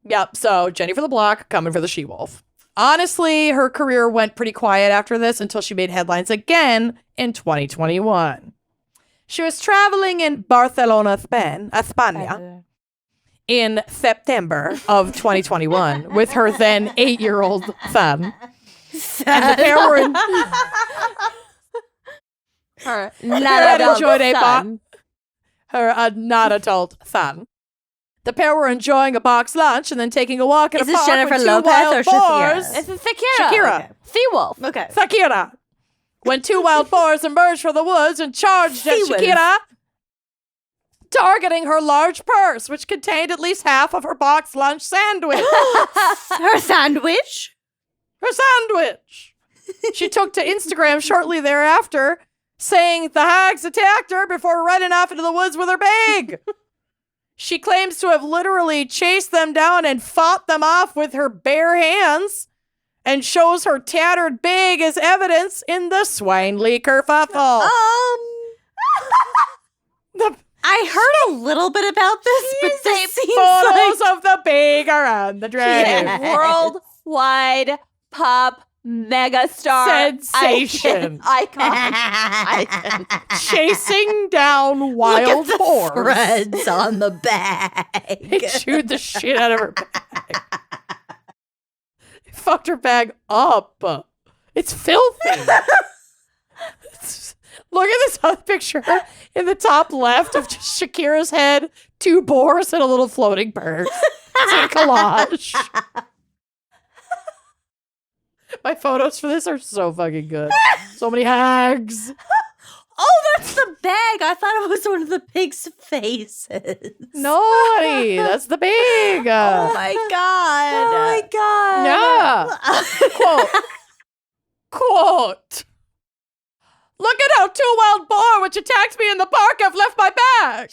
Yep. So Jenny for the block, coming for the she-wolf. Honestly, her career went pretty quiet after this until she made headlines again in 2021. She was traveling in Barcelona, Spain, España, in September of 2021 with her then 8-year-old son. And the pair were in... Her not adult son. Her not adult son. The pair were enjoying a box lunch and then taking a walk in Is a this park Jennifer with two Lopez wild or Shakira? boars. It's Shakira. Shakira. Okay. Seawolf. Okay. Shakira. When two wild boars emerged from the woods and charged at Seawolf. Shakira, targeting her large purse, which contained at least half of her box lunch sandwich. Her sandwich? Her sandwich. She took to Instagram shortly thereafter, saying the hags attacked her before running off into the woods with her bag. She claims to have literally chased them down and fought them off with her bare hands, and shows her tattered bag as evidence in the swine leaker kerfuffle. I heard a little bit about this, but this seems Photos like... of the bag are on the drive. Yeah. Worldwide pop megastar. Sensation. Icon. Chasing down wild boars. Threads on the bag. They chewed the shit out of her bag. Fucked her bag up. It's filthy. Look at this other picture in the top left of just Shakira's head, 2 boars, and a little floating bird. It's like a collage. My photos for this are so fucking good. So many hags. Oh, that's the bag. I thought it was one of the pig's faces. No, honey, that's the big. Oh my god. Yeah. Quote. Look at how 2 wild boar which attacked me in the park have left my bag.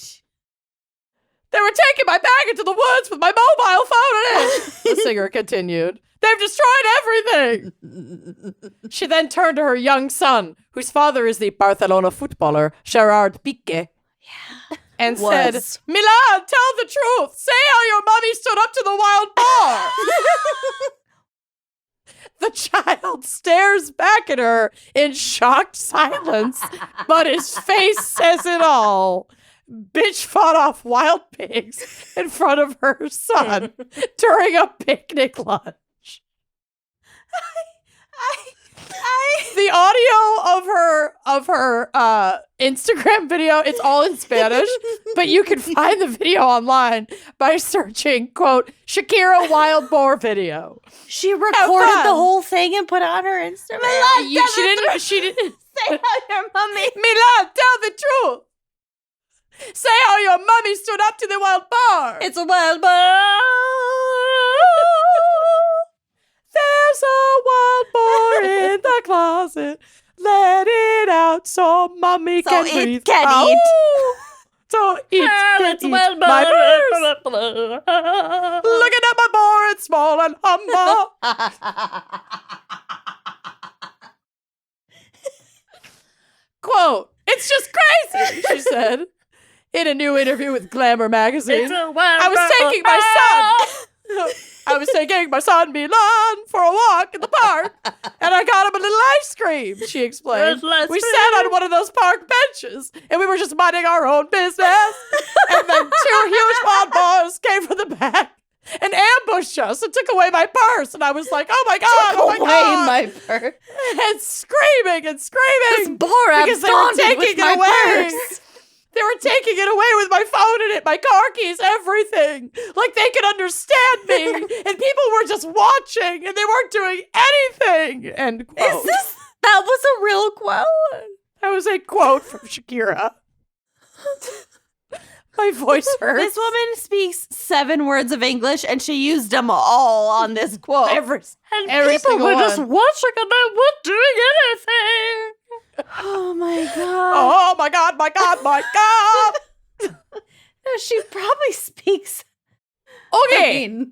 They were taking my bag into the woods with my mobile phone in it. The singer continued. They've destroyed everything. She then turned to her young son, whose father is the Barcelona footballer Gerard Piqué, and said, Milan, tell the truth. Say how your mommy stood up to the wild boar. The child stares back at her in shocked silence, but his face says it all. Bitch fought off wild pigs in front of her son during a picnic lunch. The audio of her Instagram video, it's all in Spanish, but you can find the video online by searching, quote, Shakira wild boar video. She recorded the whole thing and put it on her Instagram. She didn't. Say how your mommy. Milan, tell the truth. Say how your mommy stood up to the wild boar. It's a wild boar. There's a wild boar in the closet. Let it out so mommy So can it breathe. can Ow. eat. So it can It's a eat wild my boar. purse. Looking at my boar, it's small and humble. Quote, it's just crazy, she said in a new interview with Glamour magazine. I was taking my son Milan for a walk in the park, and I got him a little ice cream, she explained. We sat on one of those park benches, and we were just minding our own business. And then 2 huge wild boars came from the back and ambushed us and took away my purse. And I was like, oh my God, oh my God. my purse. And screaming and screaming. This boar because they were absconded with taking my it away. purse. They were taking it away with my phone in it, my car keys, everything. Like they could understand me. And people were just watching and they weren't doing anything. End quote. That was a real quote. That was a quote from Shakira. My voice hurts. This woman speaks 7 words of English, and she used them all on this quote. Every People single were one. just watching and they weren't doing anything. Oh my god! Oh my God, my God, my God. She probably speaks. Okay.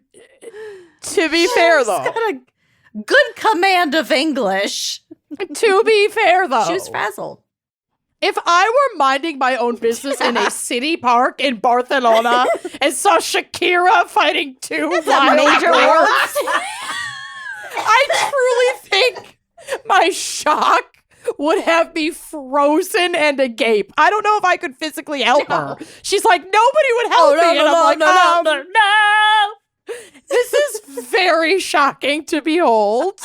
To be fair, She's though. got a good command of English. To be fair, though. She was frazzled. If I were minding my own business in a city park in Barcelona and saw Shakira fighting 2 wild major boars, I truly think my shock would have me frozen and agape. I don't know if I could physically help her. She's like, nobody would help me. And I'm like, no. This is very shocking to behold.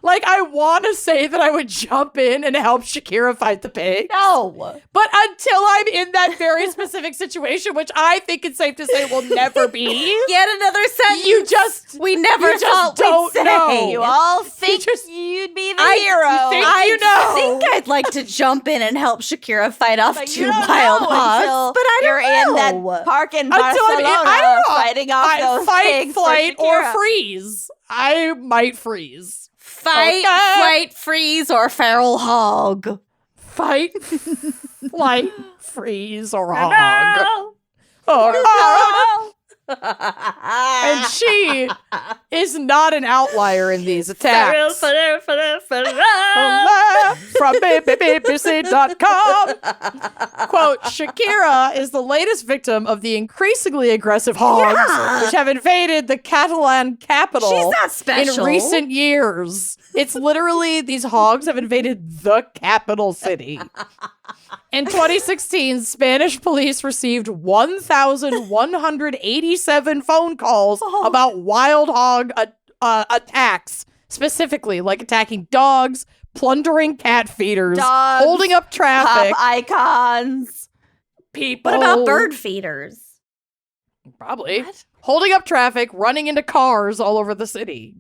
Like, I want to say that I would jump in and help Shakira fight the pig. No. But until I'm in that very specific situation, which I think it's safe to say will never be. Yet another sentence. We never you just thought don't we'd say. know. You all think you'd be the hero. I think I'd like to jump in and help Shakira fight off But two you don't wild know hogs. until But I you're don't in know. that park in Until Barcelona I don't know. fighting off I those fight, pigs for flight, or Shakira. freeze. I might freeze. Fight, Okay. flight, freeze, or feral hog. Fight, flight, freeze, or hog. Or hog. And she is not an outlier in these attacks. From BBC.com. Quote, Shakira is the latest victim of the increasingly aggressive hogs, which have invaded the Catalan capital She's not special. in recent years. It's literally, these hogs have invaded the capital city. In 2016, Spanish police received 1,187 phone calls about wild hog attacks, specifically like attacking dogs, plundering cat feeders, Dogs, holding up traffic, Pop icons. people. What about bird feeders? Probably. Holding up traffic, running into cars all over the city.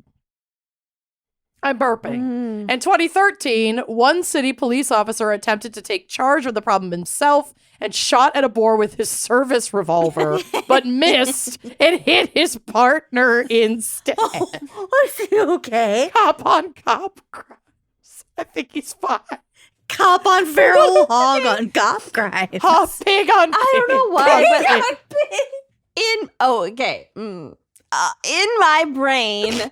I'm burping. In 2013, one city police officer attempted to take charge of the problem himself and shot at a boar with his service revolver, but missed and hit his partner instead. Was he okay? Cop on cop crimes. I think he's fine. Cop on feral hog on cop crimes. Pig on pig. I don't know why, Pig but on in my brain,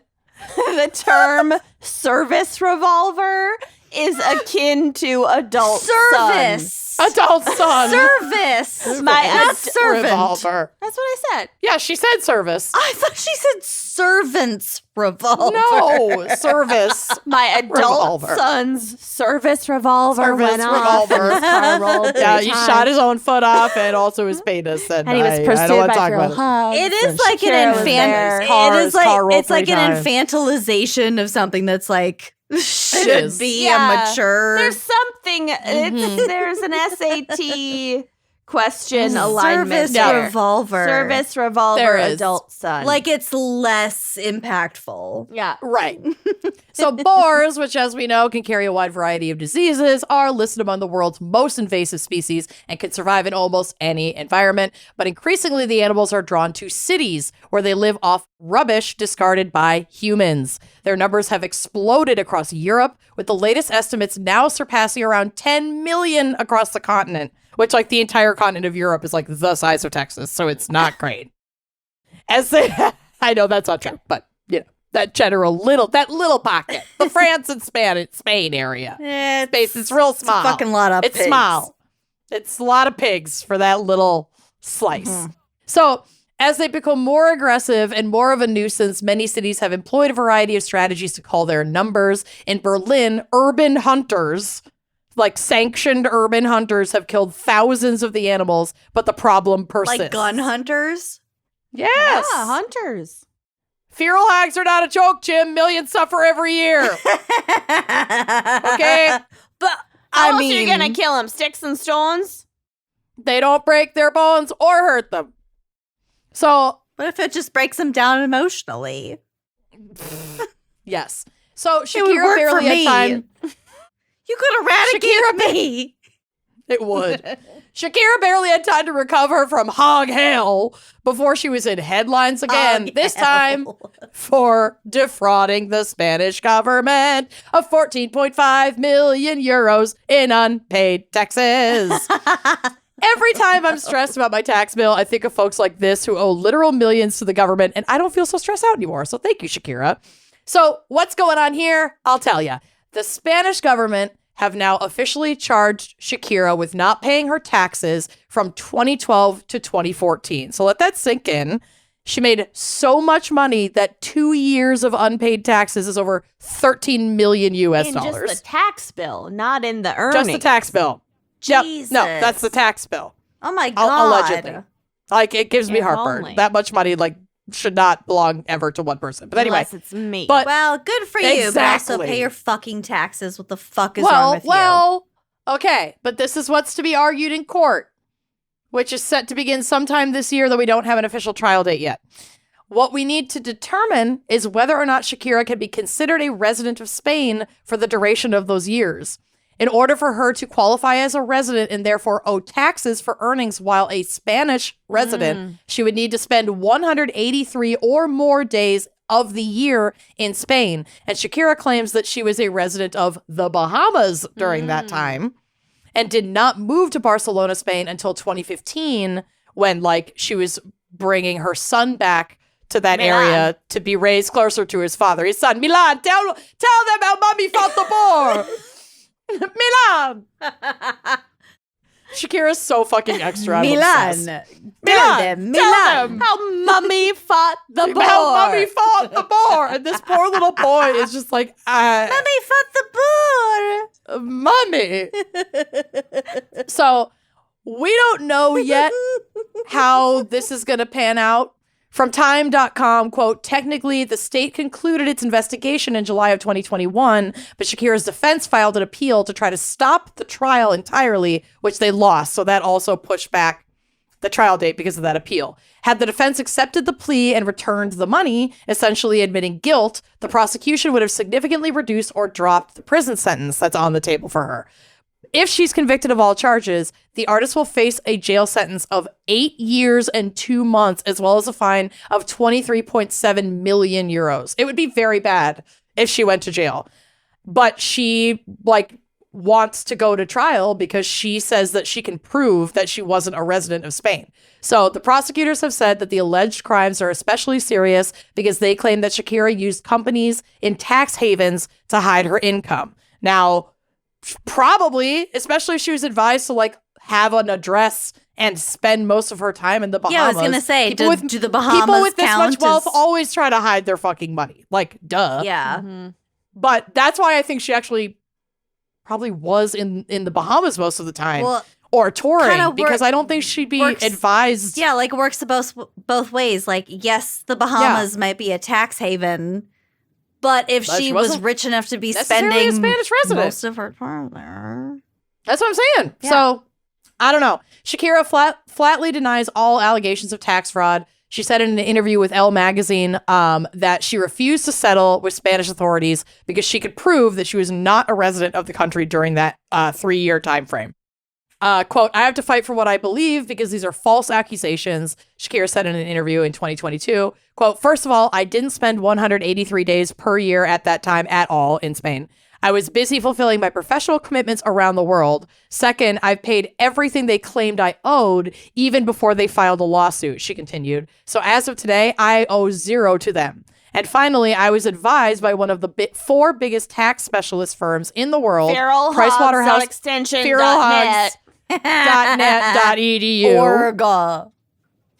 the term service revolver is akin to adult Service. Adult son. Service. Not servant. Revolver. That's what I said. Yeah, she said service. I thought she said servant's revolver. No, service. My adult Revolver. son's service revolver Service went off. revolver. And his car rolled Yeah, three he times. shot his own foot off and also his penis. And And he was I don't pursued want by to talk feral about it. hogs. It is and like Shakira was an there. Car- it is like car rolled it's like three an times. infantilization of something that's like should is. be Yeah. a mature. There's something. There's an SAT question alignment service there. revolver. Service revolver. There is. Adult son. Like it's less impactful. yeah. Right. So boars, which as we know can carry a wide variety of diseases, are listed among the world's most invasive species and can survive in almost any environment. But increasingly, the animals are drawn to cities where they live off rubbish discarded by humans. Their numbers have exploded across Europe, with the latest estimates now surpassing around 10 million across the continent, which like the entire continent of Europe is like the size of Texas. So it's not great. As they, I know that's not true, but you know, that little pocket, the France and Spain area. Space is real small. It's a fucking lot of It's pigs. small. It's a lot of pigs for that little slice. So as they become more aggressive and more of a nuisance, many cities have employed a variety of strategies to cull their numbers. In Berlin, urban hunters, like sanctioned urban hunters, have killed thousands of the animals, but the problem persists. Like gun hunters. Yes. Yeah, hunters. Feral hogs are not a joke, Jim. Millions suffer every year. Okay? But I how else are mean- you gonna kill him? Sticks and stones? They don't break their bones or hurt them. So, What if it just breaks them down emotionally? yes. So It would Shakira work for barely had me. time. You could eradicate Shakira me. It would. Shakira barely had time to recover from hog hell before she was in headlines again, Hog this hell. time for defrauding the Spanish government of 14.5 million euros in unpaid taxes. Every time I'm stressed about my tax bill, I think of folks like this who owe literal millions to the government, and I don't feel so stressed out anymore. So thank you, Shakira. So what's going on here? I'll tell you. The Spanish government have now officially charged Shakira with not paying her taxes from 2012 to 2014. So let that sink in. She made so much money that 2 years of unpaid taxes is over 13 million US dollars. In just the tax bill, not in the earnings. Just the tax bill. Yep. Jesus. No, that's the tax bill. Oh my God. Allegedly. Like, it gives me If heartburn. only. That much money, like, should not belong ever to one person. But anyway. Unless it's me. But Well, good for you, but also Exactly. pay your fucking taxes. What the fuck is wrong with you? Okay, but this is what's to be argued in court, which is set to begin sometime this year, though we don't have an official trial date yet. What we need to determine is whether or not Shakira can be considered a resident of Spain for the duration of those years. In order for her to qualify as a resident and therefore owe taxes for earnings while a Spanish resident, she would need to spend 183 or more days of the year in Spain. And Shakira claims that she was a resident of the Bahamas during that time and did not move to Barcelona, Spain until 2015 when, like, she was bringing her son back to that area to be raised closer to his father. His son, Milan, tell them how mommy fought the boar. Milan. Shakira's so fucking extra. I'm obsessed. Milan. Milan. How mummy fought the boar. How mommy fought the boar. And this poor little boy is just like, Mommy fought the boar. mommy. So we don't know yet how this is going to pan out. From Time.com, quote, technically, the state concluded its investigation in July of 2021, but Shakira's defense filed an appeal to try to stop the trial entirely, which they lost. So that also pushed back the trial date because of that appeal. Had the defense accepted the plea and returned the money, essentially admitting guilt, the prosecution would have significantly reduced or dropped the prison sentence that's on the table for her. If she's convicted of all charges, the artist will face a jail sentence of 8 years and 2 months, as well as a fine of 23.7 million euros. It would be very bad if she went to jail. But she, like, wants to go to trial because she says that she can prove that she wasn't a resident of Spain. So the prosecutors have said that the alleged crimes are especially serious because they claim that Shakira used companies in tax havens to hide her income. Now, probably, especially if she was advised to, like, have an address and spend most of her time in the Bahamas. Yeah, I was gonna say, People with- do the Bahamas people with this count much wealth as- always try to hide their fucking money. Like, duh. Yeah. But that's why I think she actually probably was in the Bahamas most of the time. Well, or touring, kinda because I don't think she'd be works- advised. yeah, like, works both ways. Like, yes, the Bahamas might be a tax haven, but if But she she was wasn't rich enough to be necessarily a spending Spanish resident. most of her time there. That's what I'm saying. Yeah. So, I don't know. Shakira flatly denies all allegations of tax fraud. She said in an interview with Elle magazine that she refused to settle with Spanish authorities because she could prove that she was not a resident of the country during that 3-year time frame. Quote, I have to fight for what I believe because these are false accusations, Shakira said in an interview in 2022. Quote, first of all, I didn't spend 183 days per year at that time at all in Spain. I was busy fulfilling my professional commitments around the world. Second, I've paid everything they claimed I owed even before they filed a lawsuit, she continued. So as of today, I owe 0 to them. And finally, I was advised by one of the 4 biggest tax specialist firms in the world, Feral Pricewaterhouse, Extension.net. .net.edu. Orga.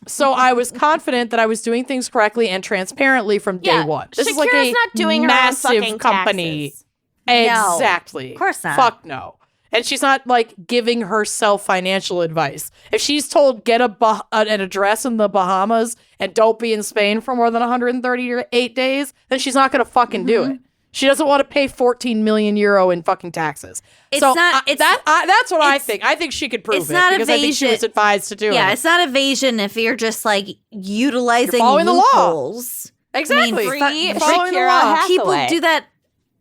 So I was confident that I was doing things correctly and transparently from day one. This is like Shakira's a not doing her own massive fucking company. taxes. Exactly. of course not. Fuck no. And she's not, like, giving herself financial advice. If she's told get an address in the Bahamas and don't be in Spain for more than 138 days, then she's not going to fucking do it. She doesn't want to pay 14 million euro in fucking taxes. It's so not- that's what I it's- think. I think she could prove it's it not because I think she evasion. was advised to do Yeah, it. it's not evasion if you're just, like, utilizing You're following the law. loopholes. Exactly. Free Following the Shakira law. Hathaway. People do that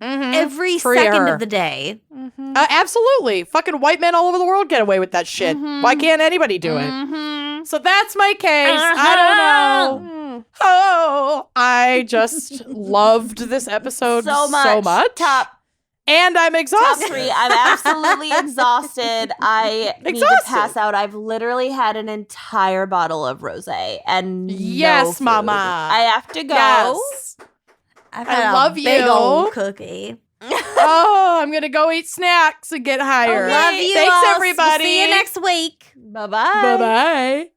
every Free second her. of the day. Absolutely. Fucking white men all over the world get away with that shit. Why can't anybody do it? So that's my case. I don't know. Oh, I just loved this episode so much. Top And I'm exhausted. 3. I'm absolutely exhausted. I need to Exhausted. pass out. I've literally had an entire bottle of rosé and Yes, no food. mama. I have to go. Yes. I've I had love a big you. old cookie. Oh, I'm going to go eat snacks and get higher. Love you Thanks, all. everybody. We'll see you next week. Bye-bye. Bye-bye.